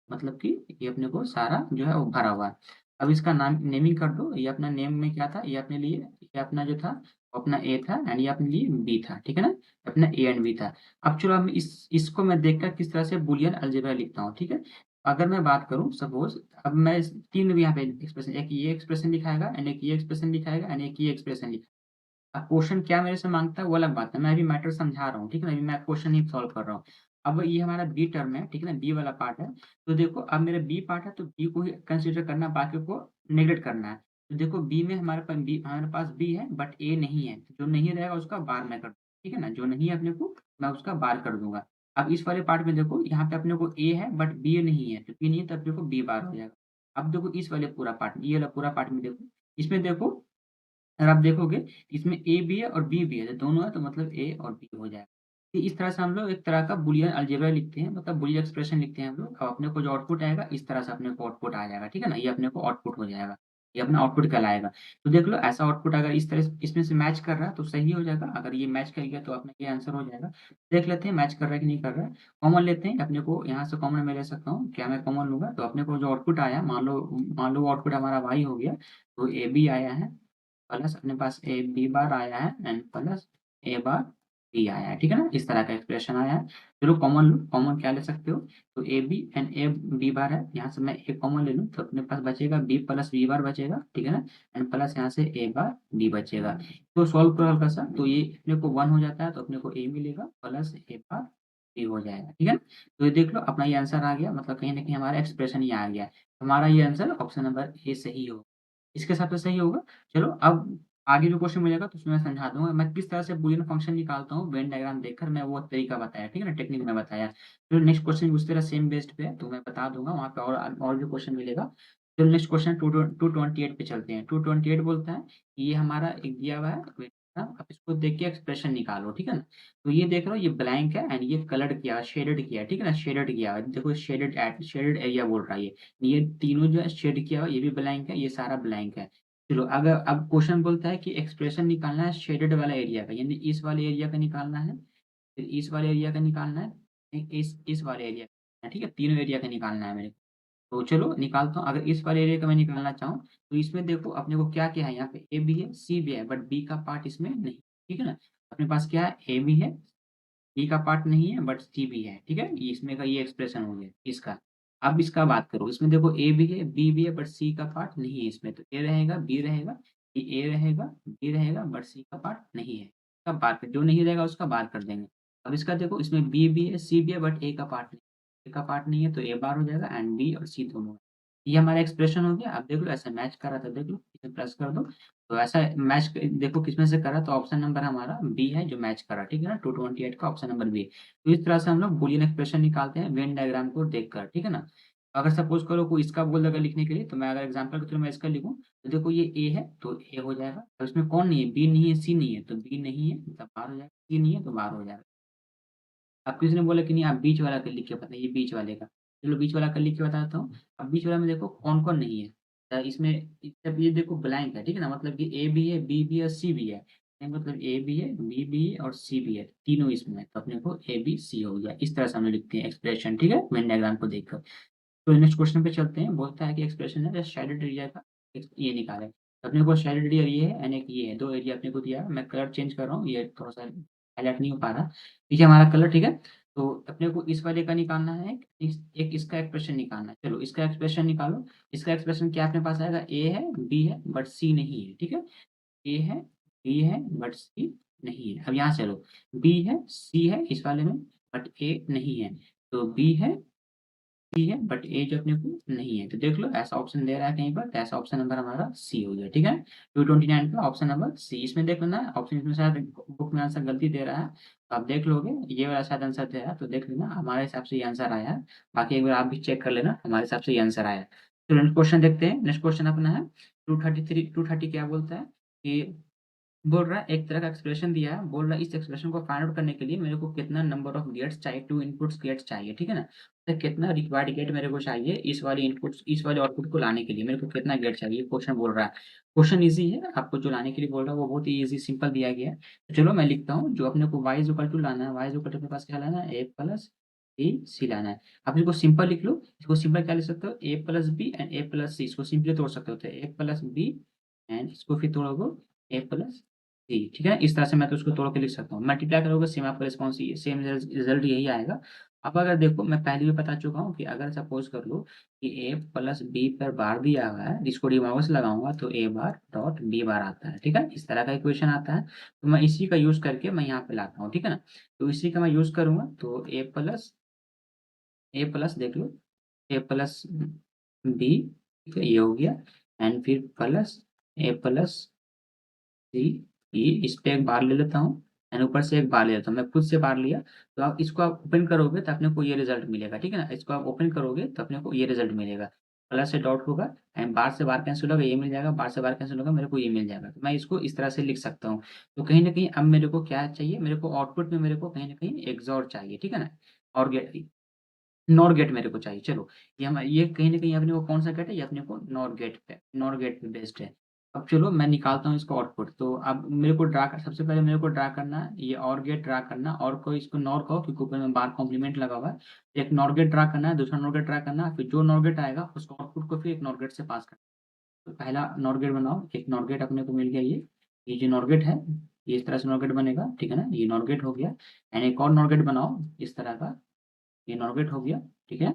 मतलब कि ये अपने को सारा जो है वो भरा हुआ है। अब इसका नाम नेमिंग कर दो, ये अपना नेम में क्या था, ये अपने लिए ये अपना जो था वो अपना ए था, एंड ये अपने लिए बी था, ठीक है ना? अपना ए एंड बी था। अब चलो हम इसको मैं देखकर किस तरह से बूलियन अलजेब्रा लिखता हूँ, ठीक है? अगर मैं बात करूँ सपोज़, अब मैं 3 यहाँ पे एक्सप्रेशन, एक ये एक्सप्रेशन लिखाएगा एंड एक ये एक्सप्रेशन लिखाएगा एंड एक ये एक्सप्रेशन लिखा। अब क्वेश्चन क्या मेरे से माँगता है वो अलग बात है, मैं अभी मैटर समझा रहा हूँ, ठीक है ना? अभी मैं क्वेश्चन ही सॉल्व कर रहा हूँ। अब ये हमारा बी टर्म है, ठीक है ना? बी वाला पार्ट है। तो देखो अब मेरा बी पार्ट है, तो बी को ही कंसीडर करना है, बाकी को नेगलेक्ट करना है। तो देखो बी में हमारे पास बी है बट ए नहीं है, तो जो नहीं रहेगा उसका बार मैं कर दूँ, ठीक है ना? जो नहीं है अपने को, मैं उसका बार कर दूँगा। अब इस वाले पार्ट में देखो यहाँ पे अपने को ए है बट बी नहीं है, तो बी नहीं है तो अपने को बी बार हो जाएगा। अब देखो इस वाले पूरा पार्ट, ये वाला पूरा पार्ट में देखो, इसमें देखो अगर आप देखोगे इसमें ए भी है और बी भी है, तो दोनों है तो मतलब ए और बी हो जाएगा। तो इस तरह से हम लोग एक तरह का बूलियन अलजेब्रा लिखते हैं, मतलब बूलियन एक्सप्रेशन लिखते हैं हम लोग। अब अपने को जो आउटपुट आएगा इस तरह से अपने को आउटपुट आ जाएगा, ठीक है ना? ये अपने को आउटपुट हो जाएगा, ये अपना आउटपुट कहलाएगा। तो देख लो ऐसा आउटपुट अगर इस तरह से इसमें से मैच कर रहा है तो सही हो जाएगा, अगर ये मैच कर गया तो अपना ये आंसर हो जाएगा। देख लेते हैं मैच कर रहा है कि नहीं कर रहा है। कॉमन लेते हैं, अपने को यहाँ से कॉमन मैं ले सकता हूँ, क्या मैं कॉमन लूँगा तो अपने को जो आउटपुट आया, मान लो वो आउटपुट हमारा y हो गया, तो ए बी आया है, प्लस अपने पास ए बी बार आया है and plus A bar B आया है, ठीक है ना? इस तरह का एक्सप्रेशन आया है। चलो कॉमन लो, कॉमन क्या ले सकते हो, तो A B and A B bar है, यहाँ से मैं ए कॉमन ले लूँ तो अपने पास बचेगा बी प्लस बी बार बचेगा, ठीक है ना? एंड प्लस यहाँ से ए बार बी बचेगा। तो सॉल्व करो हल्का सा, तो ये अपने को 1 हो जाता है, तो अपने को ए मिलेगा प्लस ए बार बी हो जाएगा, ठीक है ना? तो ये देख लो अपना ये आंसर आ गया, मतलब कहीं न कहीं हमारा एक्सप्रेशन ये आ गया। हमारा ये आंसर ऑप्शन नंबर ए सही होगा। इसके हिसाब से सही होगा। चलो अब आगे जो क्वेश्चन मिलेगा तो उसमें मैं समझा दूँगा, मैं किस तरह से बूलियन फंक्शन निकालता हूँ वेन डायग्राम देखकर, मैं वो तरीका बताया, ठीक है ना? टेक्निक में बताया। फिर नेक्स्ट क्वेश्चन उस तरह सेम बेस्ड पे है, तो मैं बता दूँगा वहाँ पे, और भी क्वेश्चन मिलेगा। चलो नेक्स्ट क्वेश्चन 228 पे चलते हैं। 228 बोलता है कि ये हमारा एक दिया हुआ है वेन डायग्राम, आप इसको देख के एक्सप्रेशन निकालो, ठीक है ना? तो ये देख रहे हो ये ब्लैंक है एंड ये कलर्ड किया, शेडेड किया है, ठीक है ना? शेडेड किया है। देखो शेडेड एरिया बोल रहा है ये। ये तीनों जो है शेड किया हुआ, ये भी ब्लैंक है, ये सारा ब्लैंक है। चलो अगर अब क्वेश्चन बोलता है कि एक्सप्रेशन निकालना है शेडेड वाला एरिया का, यानी इस वाले एरिया का निकालना है, फिर इस वाले एरिया का निकालना है, इस वाले एरिया का, ठीक है? तीनों एरिया का निकालना है मेरे को। तो चलो निकालता हूँ। अगर इस वाले एरिया का मैं निकालना चाहूँ, तो इसमें देखो अपने को क्या-क्या है, यहाँ पे ए भी है, सी भी है, बट बी का पार्ट इसमें नहीं, ठीक है ना? अपने पास क्या है, ए भी है, बी का पार्ट नहीं है बट सी भी है, ठीक है? ये इसमें का ये एक्सप्रेशन हो गया इसका। अब इसका बात करो, इसमें देखो ए भी है, बी भी है बट सी का पार्ट नहीं है इसमें, तो ए रहेगा, बी रहेगा, ये ए रहेगा, बी रहेगा बट सी का पार्ट नहीं है। इसका बार कर, जो नहीं रहेगा उसका बार कर देंगे। अब इसका देखो इसमें बी भी है, सी भी है बट ए का पार्ट नहीं, ए का पार्ट नहीं है तो ए बार हो जाएगा एंड बी और सी दोनों है। ये हमारा एक्सप्रेशन हो गया। अब देख लो ऐसा मैच कर रहा था, देख लो इसे प्रेस कर दो, तो ऐसा मैच देखो किसमें से करा, तो ऑप्शन नंबर हमारा बी है जो मैच करा, ठीक है ना? 228 का ऑप्शन नंबर बी है। तो इस तरह से हम लोग बूलियन एक्सप्रेशन निकालते हैं वेन डायग्राम को देखकर, ठीक है ना? अगर सपोज करो कोई इसका बोल देगा लिखने के लिए, तो मैं अगर एग्जांपल के थ्रू मैं इसका लिखूं, तो देखो ये ए है तो ए हो जाएगा, और इसमें कौन नहीं है, बी नहीं है, सी नहीं है, तो बी नहीं है मतलब बाहर हो जाएगा, सी नहीं है तो बाहर हो जाएगा। अब किसी ने बोला कि नहीं आप बीच वाला कर लिख के बताइए, बीच वाले का, चलो बीच वाला कर लिख के बताता हूँ। अब बीच वाला में देखो कौन कौन नहीं है, इसमें जब ये देखो ब्लैंक है, ठीक है ना, मतलब कि ए भी है, बी भी है, सी भी है, मतलब ए भी है, बी भी है और सी भी है, तीनों इसमें है, तो अपने को ए बी सी हो गया। इस तरह से हम लोग लिखते हैं एक्सप्रेशन, ठीक है, वेन डायग्राम को देखकर। तो नेक्स्ट क्वेश्चन पे चलते हैं। बोलता है कि एक्सप्रेशन है शेडेड एरिया का ये निकाले। अपने को शेडेड एरिया ये है एंड एक ये है, दो एरिया अपने को दिया है। मैं कलर चेंज कर रहा हूँ, ये थोड़ा सा हाईलाइट नहीं हो पा रहा, ठीक है हमारा कलर, ठीक है। तो अपने को इस वाले का निकालना है, एक इसका एक्सप्रेशन निकालना है। चलो इसका एक्सप्रेशन निकालो। इसका एक्सप्रेशन क्या अपने पास आएगा, ए है, बी है, बट सी नहीं है, ठीक है। ए है, बी है, बट सी नहीं है। अब यहाँ चलो, बी है, सी है इस वाले में, बट ए नहीं है, तो बी है, सी है, बट ए जो अपने को नहीं है। तो देख लो ऐसा ऑप्शन दे रहा है कहीं पर, तो ऐसा ऑप्शन नंबर हमारा सी हो गया, ठीक है। 229 का ऑप्शन नंबर सी। इसमें देख लेना ऑप्शन, इसमें शायद बुक में आंसर गलती दे रहा है, तो आप देख लोगे ये वाला शायद आंसर दे रहा है, तो देख लेना हमारे हिसाब से ये आंसर आया है। बाकी एक बार आप भी चेक कर लेना, हमारे हिसाब से ये आंसर आया है। तो नेक्स्ट क्वेश्चन देखते हैं। नेक्स्ट क्वेश्चन अपना है 233। 230 क्या बोलता है कि बोल रहा है एक तरह का एक्सप्रेशन दिया है, बोल रहा है इस एक्सप्रेशन को फाइंड आउट करने के लिए मेरे को कितना नंबर ऑफ गेट्स चाहिए, टू इनपुट्स गेट्स चाहिए, ठीक है ना। तो कितना रिक्वायर्ड गेट मेरे को चाहिए इस वाली इनपुट्स, इस वाले आउटपुट को लाने के लिए मेरे को कितना गेट चाहिए, क्वेश्चन बोल रहा है। क्वेश्चन इजी है, आपको जो लाने के लिए बोल रहा है वो बहुत ही इजी सिंपल दिया गया है। तो चलो मैं लिखता हूँ, जो अपने को वाई इक्वल टू लाना है, वाई इक्वल टू अपने पास क्या लाना है, ए प्लस बी सी लाना है। आप इसको सिंपल लिख लो। इसको सिंपल क्या लिख सकते हो, A plus B and A plus C, इसको सिंपली तोड़ सकते हो, तो ए प्लस बी एंड इसको फिर तोड़ोगे ए प्लस जी, ठीक है। इस तरह से मैं तो उसको तोड़ के लिख सकता हूँ। मल्टीप्लाई करोगे सेम आपका रिस्पॉन्स सेम रिजल्ट यही आएगा। अब अगर देखो मैं पहले भी बता चुका हूँ कि अगर सपोज कर लो कि ए प्लस बी पर बार दिया हुआ है, जिसको डिमांड से लगाऊंगा तो ए बार डॉट बी बार आता है, ठीक है। इस तरह का इक्वेशन आता है, तो मैं इसी का यूज करके मैं यहाँ पे लाता हूँ, ठीक है ना। तो इसी का मैं यूज करूंगा, तो ए प्लस देख लो, ए प्लस बी, ठीक है, ये हो गया। एंड फिर प्लस ए प्लस सी, ई, इस पे एक बार ले लेता हूँ एंड ऊपर से एक बार ले लेता हूँ। मैं खुद से बार लिया, तो आप इसको आप ओपन करोगे तो अपने को ये रिजल्ट मिलेगा, ठीक है ना। इसको आप ओपन करोगे तो अपने को ये रिजल्ट मिलेगा, प्लस से डॉट होगा एंड बार से बार कैंसिल होगा, ये मिल जाएगा, बार से बार कैंसिल होगा, मेरे को ये मिल जाएगा। तो मैं इसको इस तरह से लिख सकता हूँ। तो कहीं ना कहीं अब मेरे को क्या चाहिए, मेरे को आउटपुट में मेरे को कहीं ना कहीं एक्सॉर चाहिए, ठीक है ना। और नॉर गेट मेरे को चाहिए। चलो ये कहीं न कहीं अपने को कौन-सा गेट है? ये अपने को नॉर गेट पे बेस्ड है। अब चलो मैं निकालता हूँ इसका आउटपुट। तो अब मेरे को सबसे पहले मेरे को ड्रा करना है, ये और गेट ड्रा करना, और को इसको नॉर कहो क्योंकि ऊपर में बार कॉम्प्लीमेंट लगा हुआ है। एक नॉर गेट ड्रा करना है, दूसरा नॉर गेट ड्रा करना है, फिर जो नॉर गेट आएगा उसको आउटपुट को फिर एक नॉर गेट से पास करना है। तो पहला नॉर गेट बनाओ, एक नॉर गेट अपने को मिल गया ये जो नॉर गेट है, ये इस तरह से नॉर गेट बनेगा, ठीक है ना? ये नॉर गेट हो गया एंड एक और नॉर गेट बनाओ इस तरह का, ये नॉर गेट हो गया, ठीक है?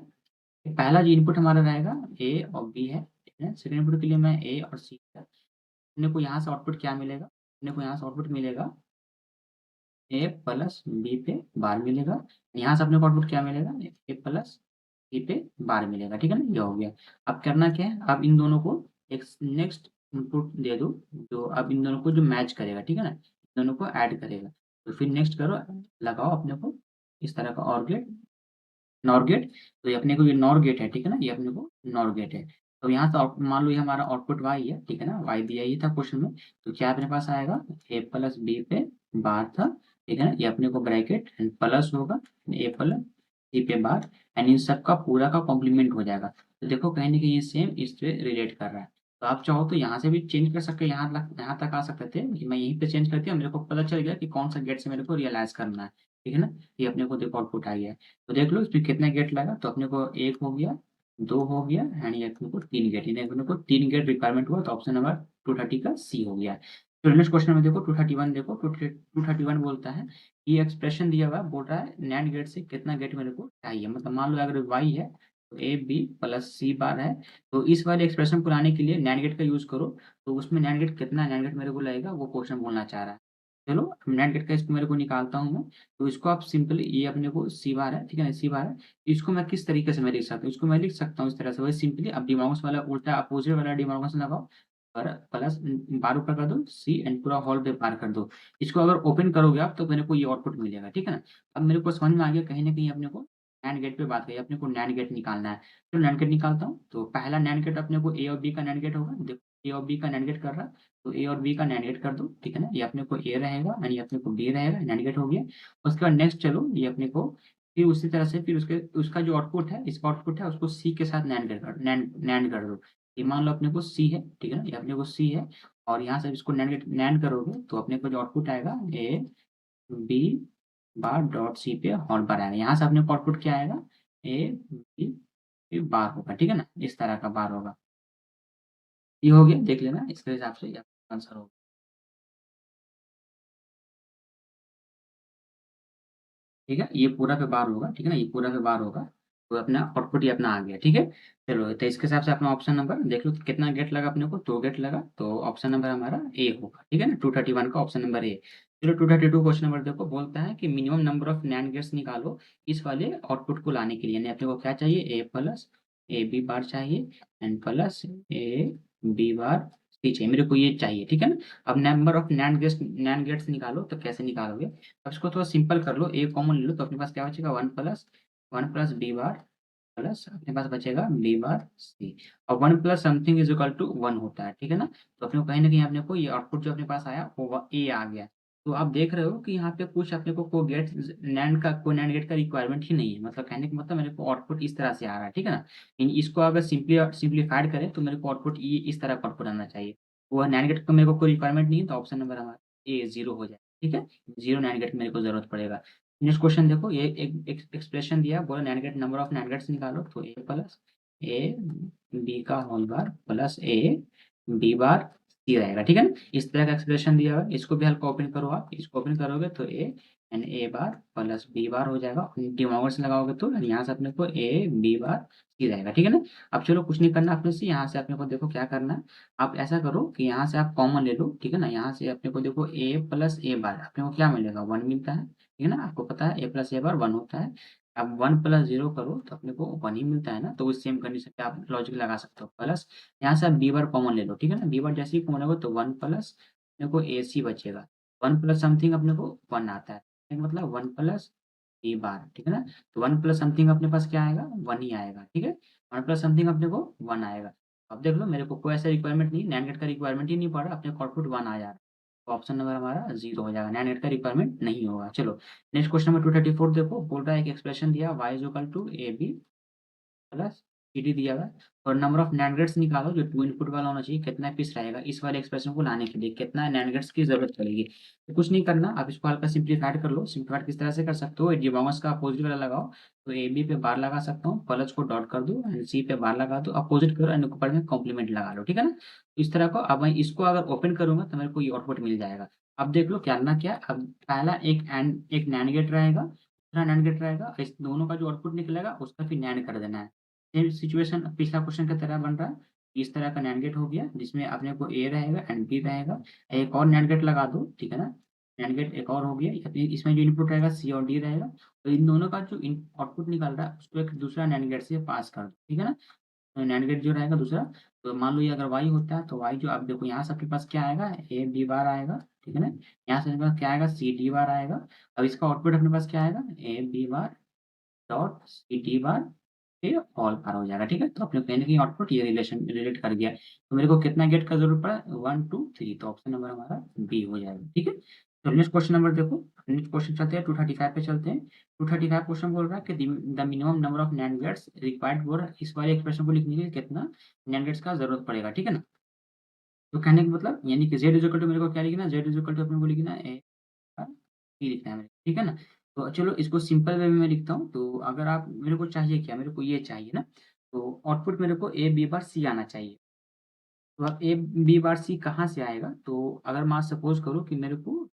पहला जो इनपुट हमारा रहेगा ए और बी है, ठीक है। सेकंड इनपुट के लिए मैं ए और सी है। अपने को यहाँ से आउटपुट क्या मिलेगा, अपने को यहाँ से आउटपुट मिलेगा ए प्लस बी पे बार मिलेगा। यहाँ से अपने को आउटपुट क्या मिलेगा, ए प्लस बी पे बार मिलेगा, ठीक है ना। ये हो गया। अब करना क्या है, अब इन दोनों को एक नेक्स्ट इनपुट दे दो, जो अब इन दोनों को जो मैच करेगा, ठीक है ना, इन दोनों को ऐड करेगा। तो फिर नेक्स्ट करो, लगाओ अपने को इस तरह का और गेट, नॉर गेट। तो ये अपने को ये नॉर गेट है, ठीक है ना, ये अपने को नॉर गेट है। तो यहाँ से मान लो ये हमारा आउटपुट वाई है, ठीक है ना, वाई दिया ही था क्वेश्चन में। तो क्या अपने पास आएगा, ए प्लस बी पे बार था, ठीक है ना, ये अपने को ब्रैकेट एंड प्लस होगा ए प्लस सी पे बार एंड इन सब का पूरा का कॉम्प्लीमेंट हो जाएगा। तो देखो कहीं ना कहीं ये सेम इस पे रिलेट कर रहा है। तो आप चाहो तो यहाँ से भी चेंज कर सकते, यहाँ तक आ सकते थे कि मैं यहीं पे चेंज करती हूँ, मेरे को पता चल गया कि कौन सा गेट से मेरे को रियलाइज करना है, ठीक है ना। ये अपने को देखो आउटपुट आ गया है। तो देख लो इसमें कितना गेट लगा, तो अपने को 1 हो गया, 2 हो गया एंड ये अपने को 3 गेट, यानी अपने को 3 गेट रिक्वायरमेंट हुआ, तो ऑप्शन नंबर 230 का सी हो गया। तो नेक्स्ट क्वेश्चन में देखो 231, देखो 231 बोलता है ये एक्सप्रेशन दिया हुआ है, बोल रहा है नैंड गेट से कितना गेट मेरे को चाहिए। मतलब मान लो अगर वाई है तो ए बी प्लस सी बार है, तो इस वाले एक्सप्रेशन को लाने के लिए नैंड गेट का यूज करो। तो उसमें नैंड गेट कितना नैंड गेट मेरे को लगेगा वो क्वेश्चन बोलना चाह रहा है। चलो नैंड गेट का इसको मेरे को निकालता हूँ मैं। तो इसको आप सिंपली ये अपने को सी बार है, ठीक है ना, सी बार है। इसको मैं किस तरीके से मैं लिख सकता हूँ, इसको मैं लिख सकता हूँ इस तरह से, वही सिंपली अब डिमॉर्गन्स वाला उल्टा अपोजिट वाला डिमॉर्गन्स लगाओ और प्लस बार ऊपर कर दो सी एंड पूरा होल पे पार कर दो। इसको अगर ओपन करोगे आप तो मेरे को ये आउटपुट मिलेगा, ठीक है ना। अब मेरे को समझ में आ गया कहीं ना कहीं अपने को नैंड गेट पे बात करिए, अपने को नैंड गेट निकालना है। तो नैंड गेट निकालता हूँ, तो पहला नैंड गेट अपने को ए और बी का नैंड गेट होगा। देखो ए और बी का नैंड गेट कर रहा है, तो ए और बी का नैंड गेट कर दो, ठीक है ना। ये अपने को ए रहेगा एंड ये अपने को बी रहेगा, नैंड गेट हो गया। उसके बाद नेक्स्ट चलो, ये अपने को फिर उसी तरह से फिर उसके उसका जो आउटपुट है, इसका आउटपुट है उसको सी के साथ नैंड कर दो। ये मान लो अपने को सी है, ठीक है ना, ये अपने को सी है। और यहाँ से इसको नैंड करोगे तो अपने को जो आउटपुट आएगा ए बी बार डॉट सी पे हॉट बार आएगा। यहाँ से अपने को आउटपुट क्या आएगा, ए बी बार होगा, ठीक है ना, इस तरह का बार होगा। ये हो गया, देख लेना, इसके हिसाब से ये आंसर होगा। ठीक है, ये पूरा पे बार होगा, ठीक है ना, ये पूरा पे बार होगा। तो अपना आउटपुट ये अपना आ गया, ठीक है। चलो, तो इसके हिसाब से अपना ऑप्शन नंबर देख लो, कितना गेट लगा अपने को, 2 गेट लगा, तो ऑप्शन नंबर हमारा ए होगा, ठीक है ना, 231 का ऑप्शन नंबर ए। चलो 232 क्वेश्चन नंबर देखो, बोलता है कि minimum number of NAND gates निकालो इस वाले आउटपुट को लाने के लिए, यानी अपने को क्या चाहिए, ए प्लस ए बी बार चाहिए and plus A B bar C चाहिए, मेरे को ये चाहिए, ठीक है ना। अब नंबर ऑफ नैंड गेट्स निकालो, तो कैसे निकालोगे। अब इसको थोड़ा सिंपल कर लो, ए कॉमन ले लो, तो अपने पास क्या बचेगा, one plus B bar plus अपने पास बचेगा बी बार सी। और one plus something is equal to one होता है, ठीक है ना। तो अपने को कहीं ना कहीं अपने को ये आउटपुट जो अपने पास आया वो ए आ गया। तो आप देख रहे हो कि यहाँ पे कुछ अपने को गेट नैंड गेट का रिक्वायरमेंट ही नहीं है, मतलब कहने का मतलब मेरे को आउटपुट इस तरह से आ रहा है, ठीक है ना। इसको अगर सिंप्लीफाइड करें तो मेरे को आउटपुट ये इस तरह का आउटपुट आना चाहिए। वो नैंड गेट का मेरे को कोई रिक्वायरमेंट नहीं है, तो ऑप्शन नंबर हमारा ए जीरो हो जाए, ठीक है। जीरो नैंड गेट मेरे को जरूरत पड़ेगा। नेक्स्ट क्वेश्चन देखो, ये एक एक्सप्रेशन दिया, बोला NAND gate number of NAND gates निकालो, तो ए प्लस ए बी का whole bar plus A B bar C रहेगा, ठीक है ना। इस तरह का एक्सप्रेशन दिया हुआ है, इसको भी हल्का ओपन करो, आप इसको ओपन करोगे तो A and A bar plus B bar हो जाएगा। डिमोगर से लगाओगे तो यहाँ से अपने को ए बी बार सी रहेगा, ठीक है ना। अब चलो कुछ नहीं करना अपने से, यहाँ से अपने को देखो क्या करना है। आप ऐसा करो कि यहाँ से आप कॉमन ले लो, ठीक है ना। यहाँ से अपने को देखो ए प्लस ए बार अपने को क्या मिलेगा, वन मिलता है, ठीक है ना। आपको पता है ए प्लस ए बार वन होता है। अब वन प्लस जीरो करो तो अपने को वन ही मिलता है ना, तो उस सेम कंडीशन पे आप लॉजिक लगा सकते हो। प्लस यहाँ से आप बी बार कॉमन ले लो, ठीक है ना। बी बार जैसे ही कॉमन होगा तो वन प्लस अपने को ए सी बचेगा। वन प्लस समथिंग अपने को वन आता है, मतलब वन प्लस बी बार, ठीक है ना। तो वन प्लस समथिंग अपने पास क्या आएगा, वन ही आएगा, ठीक है। वन प्लस समथिंग अपने को वन आएगा। अब देख लो, मेरे को कोई ऐसा रिक्वायरमेंट नहीं, नैंड गेट का रिक्वायरमेंट ही नहीं पड़ा, अपने को आउटपुट वन आ जा रहा है। तो ऑप्शन नंबर हमारा जीरो हो जाएगा, नैंड गेट का रिक्वायरमेंट नहीं होगा। चलो नेक्स्ट क्वेश्चन नंबर 234 देखो, बोल रहा है एक एक्सप्रेशन दिया y is equal to A B plus C D दिया हुआ है, और नंबर ऑफ नैंड गेट्स निकालो जो 2 इनपुट वाला होना चाहिए, कितना पीस रहेगा इस वाले एक्सप्रेशन को लाने के लिए, कितना नैंड गेट्स की जरूरत पड़ेगी। तो कुछ नहीं करना, आप इसको हल्का सिंप्लीफाइड कर लो। सिंप्लीफाइड किस तरह से कर सकते हो, डिमॉर्गन्स का अपोजिट वाला लगाओ, तो ए बी पे बार लगा सकता हूँ, प्लस को डॉट कर दो एंड सी पे बार लगा दो, अपोजिट करो एंड ऊपर में कॉम्प्लीमेंट लगा लो, ठीक है ना। तो इस तरह को अब मैं इसको अगर ओपन करूंगा तो मेरे को ये आउटपुट मिल जाएगा। अब देख लो क्या ना क्या, अब पहला एक नैंड गेट रहेगा, दूसरा नैंड गेट रहेगा, इस दोनों का जो आउटपुट निकलेगा उसका फिर नैंड कर देना है। सेम सिचुएशन पिछला क्वेश्चन की तरह बन रहा है। इस तरह का नैंड गेट हो गया जिसमें अपने को ए रहेगा एंड बी रहेगा। एक और नैंड गेट लगा दो, ठीक है ना। नैंड गेट एक और हो गया, या फिर इसमें जो इनपुट रहेगा सी और डी रहेगा, तो इन दोनों का जो आउटपुट निकल रहा है उसको एक दूसरा नैंड गेट से पास कर दो, ठीक है ना। तो नैंड गेट जो रहेगा दूसरा, तो मान लो ये अगर वाई होता है तो वाई जो आप देखो यहाँ से आपके पास क्या आएगा, ए बी बार आएगा, ठीक है ना। यहाँ से आपके पास क्या आएगा, सी डी बार आएगा। अब इसका आउटपुट अपने पास क्या आएगा, A B bar dot C D bar ये ऑल पार हो जाएगा, ठीक है। तो अपने कहीं ना कहीं आउटपुट ये रिलेट कर गया। तो मेरे को कितना गेट का जरूरत पड़ा, वन टू थ्री, तो ऑप्शन नंबर हमारा बी हो जाएगा, ठीक है। तो नेक्स्ट क्वेश्चन नंबर देखो, नेक्स्ट क्वेश्चन चलते हैं 235 पे चलते हैं। 235 क्वेश्चन बोल रहा है कि the minimum number of NAND gates required for, इस वाले एक्सप्रेशन को लिखने के लिए कितना नैंड गेट्स का जरूरत पड़ेगा, ठीक है ना। तो कहने का मतलब यानी कि जेड इक्वल टू मेरे को क्या लिखना है, जेड इक्वल टू अपने को लिखना है ये लिखना है मेरे को, ठीक है ना। तो चलो इसको सिंपल वे में मैं लिखता हूँ। तो अगर आप मेरे को चाहिए क्या, मेरे को ये चाहिए ना, तो आउटपुट मेरे को ए बी बार सी आना चाहिए। तो अब ए बी बार सी कहाँ से आएगा, तो अगर मान सपोज करो कि मेरे को,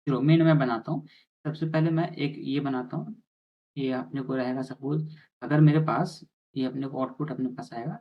चलो मेन मैं बनाता हूँ। सबसे पहले मैं एक ये बनाता हूँ, ये अपने को रहेगा सपोज, अगर मेरे पास ये अपने को आउटपुट अपने पास आएगा,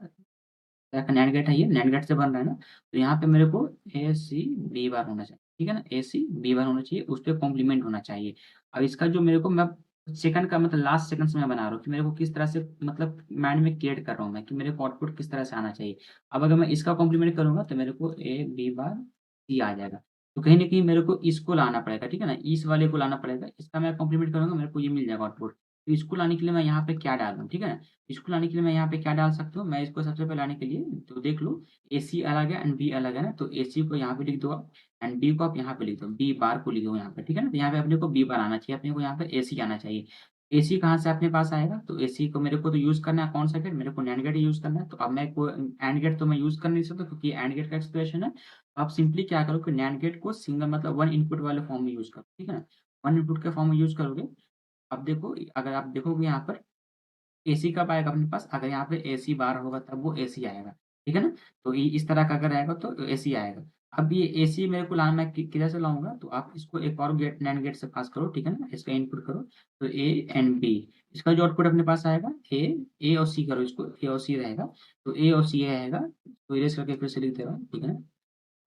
एक नैंड गेट है, ये नैंड गेट से बन रहा है ना, तो यहाँ पे मेरे को ए सी बी बार होना चाहिए, ठीक है ना, ए सी बी बार होना चाहिए, उस पर कॉम्प्लीमेंट होना चाहिए। अब इसका जो मेरे को मैं सेकंड का मतलब लास्ट सेकंड से मैं बना रहा हूँ कि मेरे को किस तरह से मतलब माइंड में क्रिएट कर रहा हूँ मैं कि मेरे को आउटपुट किस तरह से आना चाहिए। अब अगर मैं इसका कॉम्प्लीमेंट करूंगा तो मेरे को ए बी बार सी आ जाएगा। तो कहीं ना कहीं मेरे को इसको लाना पड़ेगा, ठीक है ना, इस वाले को लाना पड़ेगा, इसका मैं कॉम्प्लीमेंट करूंगा मेरे को ये मिल जाएगा आउटपुट। तो इसको लाने के लिए मैं यहाँ पे क्या डाल दूँ, ठीक है ना? इसको लाने के लिए मैं यहाँ पे क्या डाल सकता हूँ, मैं इसको सबसे पहले लाने के लिए तो देख लो AC अलग है एंड B अलग है ना, तो AC को यहाँ पे लिख दो आप एंड B को आप यहाँ पे लिख दो, B बार को लिख दो यहाँ पे, ठीक है ना? तो यहाँ पे अपने को B बार आना चाहिए, अपने को यहाँ पे AC आना चाहिए। AC कहाँ से अपने पास आएगा? तो AC को मेरे को तो यूज़ करना है कौन सा गेट? मेरे को NAND गेट यूज़ करना है। तो अब मैं को AND गेट तो मैं यूज़ कर नहीं सकता क्योंकि AND गेट का एक्सप्रेशन है। तो आप सिंपली क्या करो कि NAND गेट को सिंगल मतलब 1 इनपुट वाले फॉर्म में यूज़ करो, ठीक है ना? 1 इनपुट के फॉर्म में यूज़ करोगे। अब देखो अगर आप देखोगे यहाँ पर एसी कब आएगा अपने पास? अगर यहाँ पे एसी बार होगा तब वो एसी आएगा, ठीक है ना? तो इस तरह का अगर आएगा तो एसी आएगा। अब ये एसी मेरे को लाना मैं किधर से लाऊँगा? तो आप इसको एक और गेट NAND गेट से पास करो, ठीक है ना? इसका इनपुट करो, तो ए एंड बी। इसका जो आउटपुट अपने पास आएगा ए और सी करो इसको, ए और सी रहेगा। तो ए और सी आएगा, तो इरेज़ करके फिर से लिख दे रहा हूँ, ठीक है ना?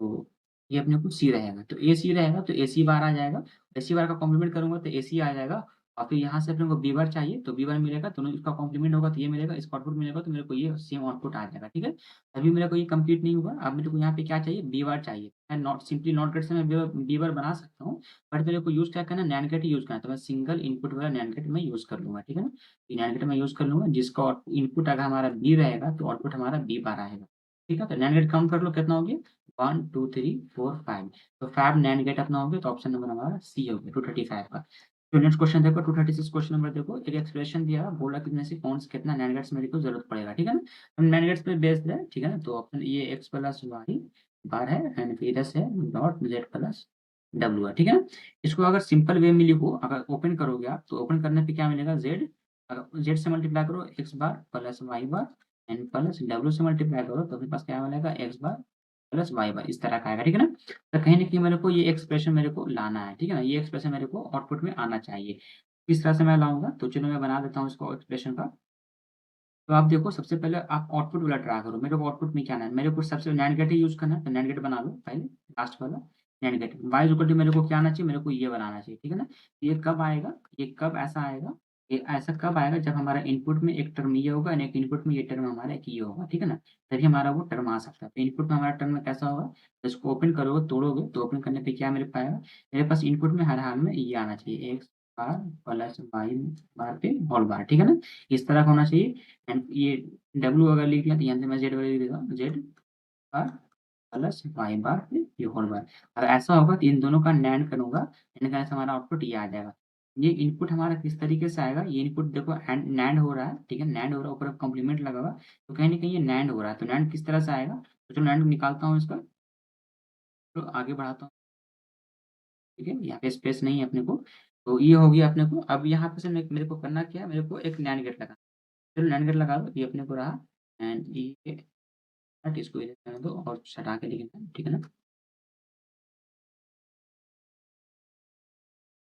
तो ये अपने को सी रहेगा, तो ए सी रहेगा तो एसी बार आ जाएगा। एसी बार का कॉम्प्लीमेंट करूँगा तो एसी आ जाएगा और फिर यहाँ से अपने को बी बार चाहिए तो बी बार मिलेगा, दोनों इसका कॉम्प्लीमेंट होगा तो ये मिलेगा, इसका आउटपुट मिलेगा तो मेरे को ये सेम आउटपुट आ जाएगा, ठीक है? अभी मेरे को ये कंप्लीट नहीं हुआ, अब मेरे को यहाँ पे क्या चाहिए? बी बार चाहिए। मैं नॉट सिंपली नॉट गेट से मैं बी बार बना सकता हूँ, बट मेरे को यूज़ क्या करना है? NAND गेट ही यूज़ करना है, तो मैं सिंगल इनपुट वाला NAND गेट मैं यूज़ कर लूँगा, ठीक है ना? ये NAND गेट मैं यूज़ कर लूँगा जिसका इनपुट अगर हमारा बी रहेगा तो आउटपुट हमारा बी बार आएगा, ठीक है? तो NAND गेट काउंट कर लो कितना हो गया? 1, 2, 3, 4, 5 तो 5 NAND गेट अपना हो गया, तो ऑप्शन नंबर हमारा सी हो गया 235 का। तो नेक्स्ट क्वेश्चन देखो 236 क्वेश्चन नंबर देखो, एक एक्सप्रेशन दिया है, बोला कि इनमें से कौन से कितना NAND गेट्स मेरे को जरूरत पड़ेगा, ठीक है ना? हम NAND गेट्स पे बेस्ड है, ठीक है ना? तो ऑप्शन ये x प्लस वाई बार है एंड फिर इधर से डॉट z प्लस w है, ठीक है ना? इसको अगर सिंपल वे में लिखो, अगर ओपन करोगे आप तो ओपन करने पे क्या मिलेगा? z, अगर z से मल्टीप्लाई करो x bar plus y bar and plus w से मल्टीप्लाई करो तो अपने पास क्या मिलेगा? x बार प्लस वाई बार इस तरह का आएगा, ठीक है ना? तो कहीं न कहीं मेरे को ये एक्सप्रेशन मेरे को लाना है, ठीक है ना? ये एक्सप्रेशन मेरे को आउटपुट में आना चाहिए। किस तरह से मैं लाऊँगा? तो चलो मैं बना देता हूँ इसको एक्सप्रेशन का। तो आप देखो सबसे पहले आप आउटपुट वाला ट्राई करो। मेरे को आउटपुट में क्या आना है? मेरे को सबसे NAND गेट ही यूज़ करना है, तो NAND गेट बना लो पहले, लास्ट वाला NAND gate. y equal to मेरे को क्या आना चाहिए? मेरे को ये बनाना चाहिए, ठीक है ना? ये कब आएगा? ये कब ऐसा आएगा? ये ऐसा कब आएगा जब हमारा इनपुट में एक टर्म ये होगा एंड एक इनपुट में ये टर्म हमारा एक ये होगा, ठीक है ना? तभी हमारा वो टर्म आ सकता है। तो इनपुट में हमारा टर्म में कैसा होगा? तो इसको ओपन करोगे, तोड़ोगे, तो ओपन करने पे क्या मिल पाएगा? मेरे पास इनपुट में हर हाल में ये आना चाहिए, x बार प्लस y बार पे होल बार, ठीक है ना? इस तरह का होना चाहिए एंड ये डब्ल्यू अगर लिख दिया तो यहाँ से मैं जेड वैल्यू लिख देगा, जेड बार प्लस वाई बार फिर ये होल बार। अगर ऐसा होगा तो इन दोनों का NAND करूँगा, NAND करने से हमारा आउटपुट ये आ जाएगा। ये इनपुट हमारा किस तरीके से आएगा? ये इनपुट देखो NAND हो रहा है, ठीक है? NAND हो रहा है, ऊपर कॉम्प्लीमेंट लगा हुआ, तो कहीं न कहीं ये NAND हो रहा है, तो NAND किस तरह से आएगा? तो चलो NAND निकालता हूँ इसका, तो आगे बढ़ाता हूँ, ठीक है? यहाँ पे स्पेस नहीं है अपने को, तो ये हो गया अपने को। अब यहाँ पे से मेरे को करना क्या है? मेरे को एक NAND गेट लगाना है। चलो NAND गेट लगा दो, ये अपने को रहा एंड ये हट इसको इधर रहने दो और हटा के लिखना है, ठीक है ना?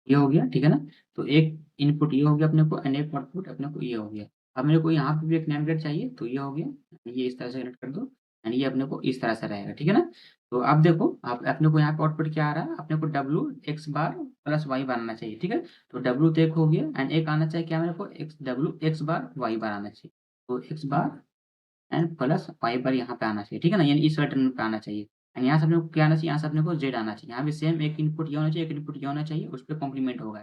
ये हो गया, ठीक है ना? तो एक इनपुट ये हो गया अपने को एंड एक आउटपुट अपने को ये हो गया। अब मेरे को यहाँ पे भी एक NAND गेट चाहिए, तो ये हो गया, ये इस तरह से कनेक्ट कर दो एंड ये अपने को इस तरह से रहेगा, ठीक है ना? तो अब देखो आप अपने को यहाँ पे आउटपुट क्या आ रहा है? अपने को W x बार प्लस y बार आना चाहिए, ठीक है? तो W तो एक हो गया एंड एक आना चाहिए क्या मेरे को? W x बार y बार आना चाहिए। तो x bar and plus Y bar यहाँ पे आना चाहिए, ठीक है ना? यानी इस पैटर्न पे आना चाहिए एंड यहाँ से अपने को क्या आना चाहिए? यहाँ से अपने को जेड आना चाहिए। यहाँ भी सेम एक इनपुट ये होना चाहिए, एक इनपुट ये होना चाहिए, उस पे कॉम्प्लीमेंट होगा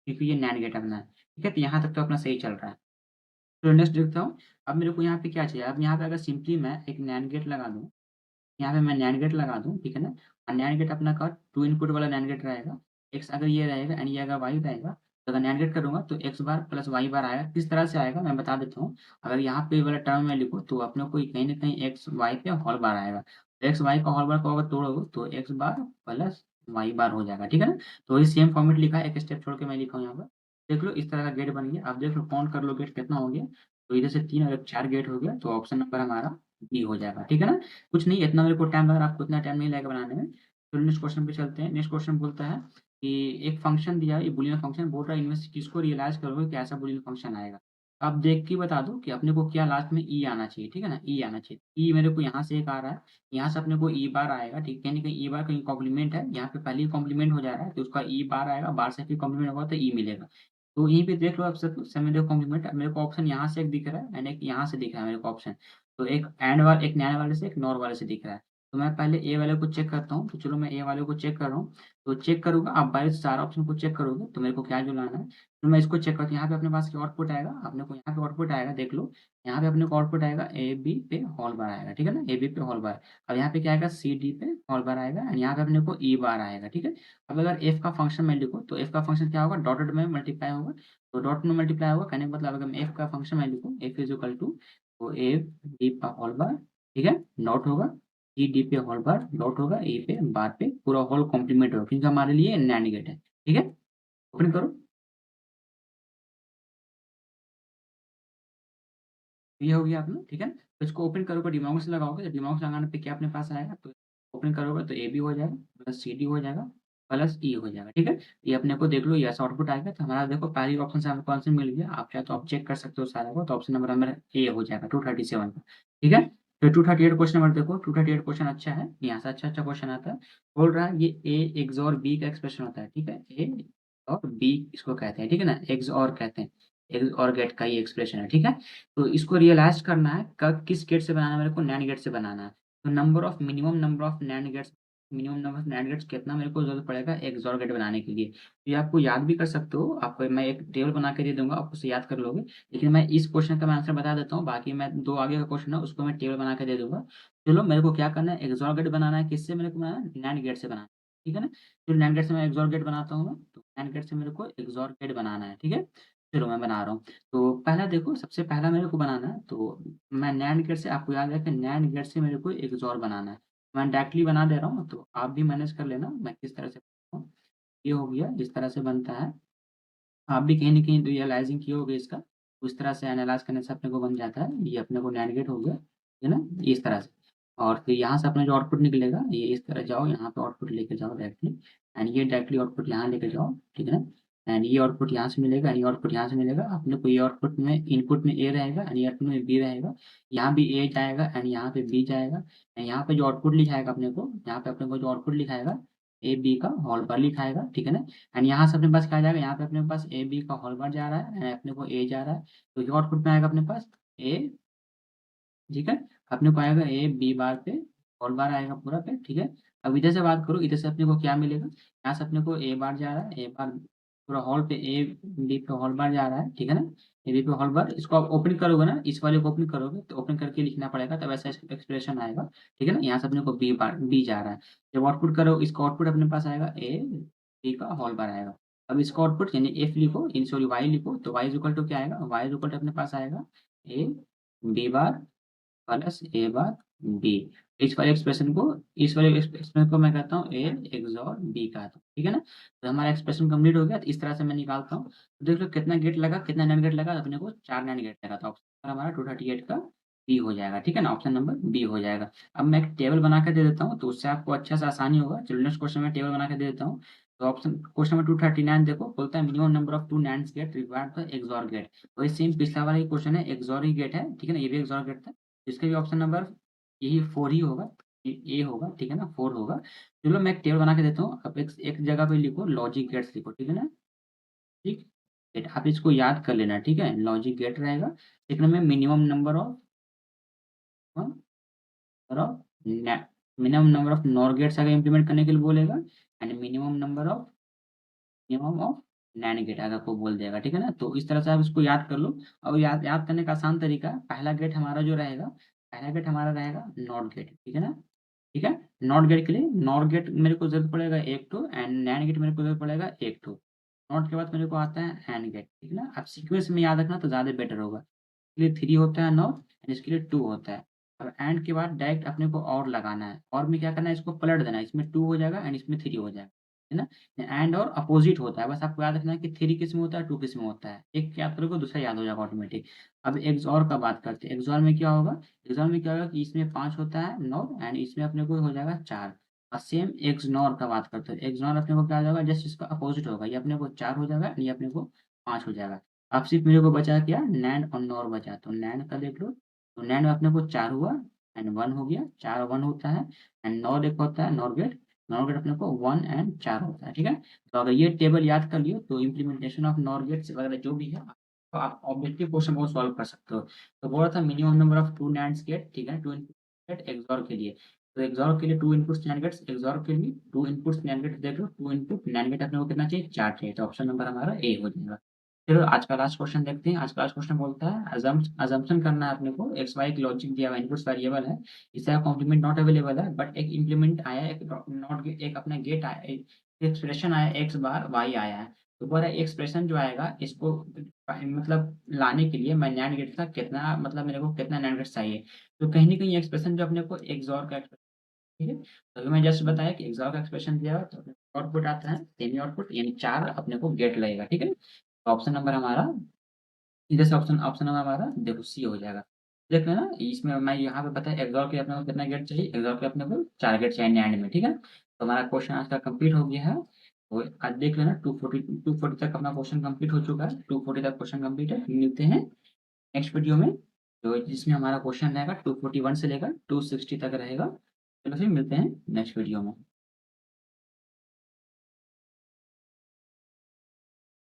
क्योंकि ये NAND गेट अपना है, ठीक है? तो यहाँ तक तो अपना सही चल रहा है। तो नेक्स्ट देखता हूँ, अब मेरे को यहाँ पे क्या चाहिए? अब यहाँ पे अगर सिंपली मैं एक NAND गेट लगा दूँ, यहाँ पे मैं NAND गेट लगा दूँ, ठीक है ना? और NANड गेट अपना का 2 इनपुट वाला NANड गेट रहेगा। x अगर ये रहेगा एंड ये अगर y रहेगा, तो अगर NANड गेट करूँगा तो x बार प्लस y बार आएगा। किस तरह से आएगा मैं बता देता हूँ। अगर यहाँ पे ये वाला टर्म मैं लिखूँ तो अपने को कहीं न कहीं x y पे होल बार आएगा। तो x y का होल बार को अगर तोड़ोगे तो x बार प्लस y बार हो जाएगा, ठीक है ना? तो वही सेम फॉर्मेट लिखा है, एक स्टेप छोड़ के मैं लिखा हूँ यहाँ पर। देख लो इस तरह का गेट बन गया। अब देख लो काउंट कर लो गेट कितना हो गया। तो इधर से 3 और 4 गेट हो गया, तो ऑप्शन नंबर हमारा बी हो जाएगा, ठीक है ना? कुछ नहीं, इतना मेरे को टाइम लगा, आपको इतना टाइम नहीं लगेगा बनाने में। तो नेक्स्ट क्वेश्चन पे चलते हैं। नेक्स्ट क्वेश्चन बोलता है कि एक फंक्शन दिया है, ये बूलियन फंक्शन बोल रहा है, इनमें से किसको रियलाइज़ करोगे कि ऐसा बूलियन फंक्शन आएगा। आप देख के बता दो कि अपने को क्या लास्ट में ई आना चाहिए, ठीक है ना? ई आना चाहिए। ई मेरे को यहाँ से एक आ रहा है, यहाँ से अपने को ई बार आएगा, ठीक है? कहीं न कहीं ई बार कहीं कॉम्प्लीमेंट है, यहाँ पे पहले ही कॉम्प्लीमेंट हो जा रहा है, तो उसका ई बार आएगा, बार से फिर कॉम्प्लीमेंट होगा तो ई मिलेगा। तो यहीं पे देख लो आप सब समय देखो कॉम्प्लीमेंट मेरे को ऑप्शन यहाँ से एक दिख रहा है एंड एक यहाँ से दिख रहा है मेरे को ऑप्शन। तो एक एक नैन वाले से, एक नॉर वाले से दिख रहा है। तो मैं पहले ए वाले को चेक करता हूँ, तो चलो मैं ए वाले को चेक कर रहा हूँ। तो चेक करूँगा, आप बाहर से सारा ऑप्शन को चेक करोगे, तो मेरे को क्या जो लाना है, तो मैं इसको चेक करता हूँ, यहाँ पे अपने पास क्या आउटपुट आएगा, अपने को यहाँ पे आउटपुट आएगा, देख लो, यहाँ पे अपने को आउटपुट आएगा ए बी पे होल बार आएगा, ठीक है ना, ए बी पे होल बार। अब यहाँ पे क्या आएगा, सी डी पे होल बार आएगा, एंड यहाँ पे अपने को ई बार आएगा, ठीक है। अब अगर एफ का फंक्शन मैं लिखूँ तो एफ का फंक्शन क्या होगा, डॉटेड में मल्टीप्लाई होगा, तो डॉट में मल्टीप्लाई होगा, कहने का मतलब अगर मैं एफ का फंक्शन मैं लिखूँ, एफ इज इक्वल टू, तो ए बी का होल बार, ठीक है, डॉट होगा, ई डी पे होल बार, डॉट होगा, ए पे बार पे पूरा होल कॉम्प्लीमेंट होगा, क्योंकि हमारे लिए नैंड गेट है, ठीक है। ओपन करो, ये हो गया अपना, ठीक है। तो इसको ओपन करोगे, दिमाग से लगाओगे, तो दिमाग से लगाने पे क्या अपने पास आएगा, तो ओपन करोगे तो ए बी हो जाएगा, प्लस सी डी हो जाएगा, प्लस ई हो जाएगा, ठीक है। ये अपने को देख लो, ये ऐसा आउटपुट आएगा, तो हमारा देखो पहली ऑप्शन से हमको आंसर मिल गया। आप चाहे तो आप चेक कर सकते हो सारा को, तो ऑप्शन नंबर हमारा ए हो जाएगा 237 का, ठीक है। तो 238 क्वेश्चन नंबर देखो, 238 क्वेश्चन अच्छा है, यहाँ से अच्छा अच्छा क्वेश्चन आता है। बोल रहा है ये ए एक्स और बी का एक्सप्रेशन होता है, ठीक है, ए और बी इसको कहते हैं, ठीक है ना, एक्स और कहते हैं, एक्स और गेट का ही एक्सप्रेशन है, ठीक है। तो इसको रियलाइज करना है, कब किस गेट से बनाना है, मेरे को नैंड गेट से बनाना है। तो minimum number of NAND gates, minimum number of NAND gates कितना मेरे को जरूरत पड़ेगा एक XOR गेट बनाने के लिए। तो ये आपको याद भी कर सकते हो, आपको मैं एक टेबल बना के दे दूंगा, आप उसे याद कर लोगे। लेकिन मैं इस क्वेश्चन का मैं आंसर बता देता हूँ, बाकी मैं दो आगे का क्वेश्चन है उसको मैं टेबल बना के दे दूंगा। चलो, मेरे को क्या करना है, XOR गेट बनाना है, किससे मेरे को बनाना है, नैंड गेट से बनाना है, ठीक है ना। तो नैंड गेट से मैं XOR गेट बनाता हूँ, मैं तो नैंड गेट से मेरे को XOR गेट बनाना है, ठीक है। चलो मैं बना रहा हूँ। तो पहला देखो, सबसे पहला मेरे को बनाना है, तो मैं नैंड गेट से, आपको याद है कि नैंड गेट से मेरे को एक XOR बनाना है। मैं डायरेक्टली बना दे रहा हूँ, तो आप भी मैनेज कर लेना मैं किस तरह से बनाता हूँ। ये हो गया, इस तरह से बनता है। आप भी कहीं न कहीं रियलाइज़िंग किए होंगे इसका, उस तरह से एनालाइज़ करने से अपने को बन जाता है। ये अपने को नैंड गेट हो गया, है ना? इस तरह से। और फिर यहाँ से अपना जो आउटपुट निकलेगा, ये इस तरह जाओ, यहाँ पे आउटपुट लेके जाओ डायरेक्टली, एंड ये डायरेक्टली आउटपुट यहाँ लेके जाओ, ठीक है ना? एंड ये आउटपुट यहाँ से मिलेगा, ये आउटपुट यहाँ से मिलेगा। अपने को ये आउटपुट में इनपुट में ए रहेगा, एंड ये आउटपुट में बी रहेगा। यहाँ भी ए जाएगा, एंड यहाँ पे बी जाएगा। एंड यहाँ पे जो आउटपुट लिखाएगा अपने को, यहाँ पे अपने को जो आउटपुट लिखाएगा, ए बी का होल पर लिखाएगा, ठीक है ना? एंड यहाँ से अपने पास क्या आ जाएगा, यहाँ पे अपने पास ए बी का होल बार जा रहा है, एंड अपने को ए जा रहा है, तो ये आउटपुट में आएगा अपने पास ए, ठीक है। अपने को आएगा ए बी बार पे होल बार आएगा पूरा पे, ठीक है। अब इधर से बात करो, इधर से अपने को क्या मिलेगा, यहाँ से अपने को ए बार जा रहा है, ए बार पूरा हॉल पे ए बी पे होल बार जा रहा है, ठीक है ना। ए बी पे होल बार, इसको आप ओपन करोगे ना, इस वाले को ओपन करोगे तो ओपन करके लिखना पड़ेगा, तब ऐसा एक्सप्रेशन आएगा, ठीक है ना। यहाँ से अपने को बी बार बी जा रहा है, जब आउटपुट करो इसका आउटपुट अपने पास आएगा ए बी का होल बार आएगा। अब इसका आउटपुट यानी एफ लिखो, इन सॉरी वाई लिखो, तो वाई इज इक्वल टू क्या आएगा, वाई इज इक्वल टू अपने पास आएगा A B bar plus A bar B. इस वाले एक्सप्रेशन को मैं कहता हूँ ए एक्सॉर बी कहता हूँ, ठीक है ना। तो हमारा एक्सप्रेशन कंप्लीट हो गया, तो इस तरह से मैं निकालता हूँ। तो देख लो कितना गेट लगा, कितना नैंड गेट लगा, तो अपने को 4 नैंड गेट लगा, तो ऑप्शन हमारा 238 का बी हो जाएगा, ठीक है ना, ऑप्शन नंबर बी हो जाएगा। अब मैं एक टेबल बना के दे देता हूँ, तो उससे आपको अच्छा से आसानी होगा। चलो नेक्स्ट क्वेश्चन में टेबल बना के दे देता हूँ। तो ऑप्शन क्वेश्चन नंबर 239 देखो, बोलता है minimum number of two NAND gate required for XOR gate. वही सेम पिछला वाला ही क्वेश्चन है, एक्सॉर ही गेट है, ठीक है ना, ये भी एक्सॉर गेट था। इसका भी ऑप्शन नंबर यही 4 ही होगा, ए होगा, ठीक है ना, 4 होगा। चलो मैं एक टेबल बना के देता हूँ, अब एक एक जगह पे लिखो लॉजिक गेट्स लिखो, ठीक है ना, ठीक। आप इसको याद कर लेना, ठीक है, लॉजिक गेट रहेगा, लेकिन में minimum number of NOR gates अगर इम्प्लीमेंट करने के लिए बोलेगा, and minimum of NAND gate अगर को बोल देगा, ठीक है ना। तो इस तरह से आप इसको याद कर लो। और याद याद करने का आसान तरीका है, पहला गेट हमारा जो रहेगा, पहला गेट हमारा रहेगा नॉट गेट, ठीक है ना, ठीक है। नॉट गेट के लिए नॉट गेट मेरे को जरूरत पड़ेगा एक टू, एंड नैन गेट मेरे को जरूरत पड़ेगा एक टू। नॉट के बाद मेरे को आता है एंड गेट, ठीक है ना। आप सीक्वेंस में याद रखना तो ज़्यादा बेटर होगा। इसके लिए 3 होता है नॉट, एंड इसके लिए 2 होता है। अब एंड के बाद डायरेक्ट अपने को और लगाना है, और में क्या करना है, इसको पलट देना है, इसमें 2 हो जाएगा एंड इसमें 3 हो जाएगा, है ना। एंड और अपोजिट होता है, बस आपको याद रखना है कि 3 किस में होता है, 2 किस में होता है। एक याद करोगे दूसरा याद हो जाएगा ऑटोमेटिक। अब एक्सॉर का बात करते हैं, एक्सॉर में क्या होगा, एक्सॉर में क्या होगा कि इसमें 5 होता है नॉर, एंड इसमें अपने को हो जाएगा 4। और सेम एक्सनॉर का बात करते हैं, एक्सनॉर अपने को क्या हो जाएगा, जस्ट इसका अपोजिट होगा, ये अपने को 4 हो जाएगा, ये अपने को 5 हो जाएगा। अब सिर्फ मेरे को बचा क्या, नैंड और नॉर बचा, तो नैंड का देख लो, तो नैंड में अपने को 4 हुआ एंड 1 हो गया, 4 1 होता है। एंड नॉर एक होता है नॉर गेट, नॉर गेट अपने को 1 एंड 4 होता है, ठीक है। तो अगर ये टेबल याद कर लियो, तो इम्प्लीमेंटेशन ऑफ नॉर गेट्स वगैरह जो भी है, तो आप ऑब्जेक्टिव क्वेश्चन को सॉल्व कर सकते हो। तो बोला था minimum number of two NAND gate, ठीक है, टू इनपुट गेट एक्सॉर के लिए। तो एक्सॉर के लिए 2 इनपुट्स नैंड गेट्स, एक्सॉर के लिए 2 इनपुट्स नैंड गेट, देख लो 2 इनपुट नैंड गेट अपने को कितना चाहिए, 4 चाहिए, तो ऑप्शन नंबर हमारा ए हो जाएगा। चलो आज का लास्ट क्वेश्चन देखते हैं। आज का लास्ट क्वेश्चन बोलता है अजम्पशन करना है अपने को एक्स वाई की लॉजिक दिया हुआ इनपुट्स वेरिएबल है, इसका कॉम्प्लीमेंट नॉट अवेलेबल है, बट एक इम्प्लीमेंट आया है, एक अपना गेट आया, एक एक्सप्रेशन आया एक्स बार वाई आया है। तो बोला एक्सप्रेशन जो आएगा इसको मतलब लाने के लिए मैं नैंड गेट का कितना मतलब मेरे को कितना नैंड गेट चाहिए। तो कहीं न कहीं एक्सप्रेशन जो अपने को एक्सॉर का एक्सप्रेशन, ठीक है? तो अभी मैं जस्ट बताया कि एक्सॉर का एक्सप्रेशन दिया हुआ है, तो आउटपुट आता है सेमी आउटपुट यानी 4 अपने को गेट लगेगा, ठीक है? तो ऑप्शन नंबर हमारा इधर से ऑप्शन ऑप्शन नंबर हमारा देखो सी हो जाएगा। देख लेना इसमें मैं यहाँ पे बताया एक्सॉर के अपने को कितना गेट चाहिए, एक्सॉर के अपने को 4 गेट चाहिए नैंड में, ठीक है? तो हमारा क्वेश्चन आज का कंप्लीट हो गया है। तो आज देख लेना 240 तक अपना क्वेश्चन कंप्लीट हो चुका है, 240 तक क्वेश्चन कंप्लीट है। मिलते हैं नेक्स्ट वीडियो में, तो जिसमें हमारा क्वेश्चन रहेगा 241 से लेकर 260 तक रहेगा। चलो फिर मिलते हैं नेक्स्ट वीडियो में।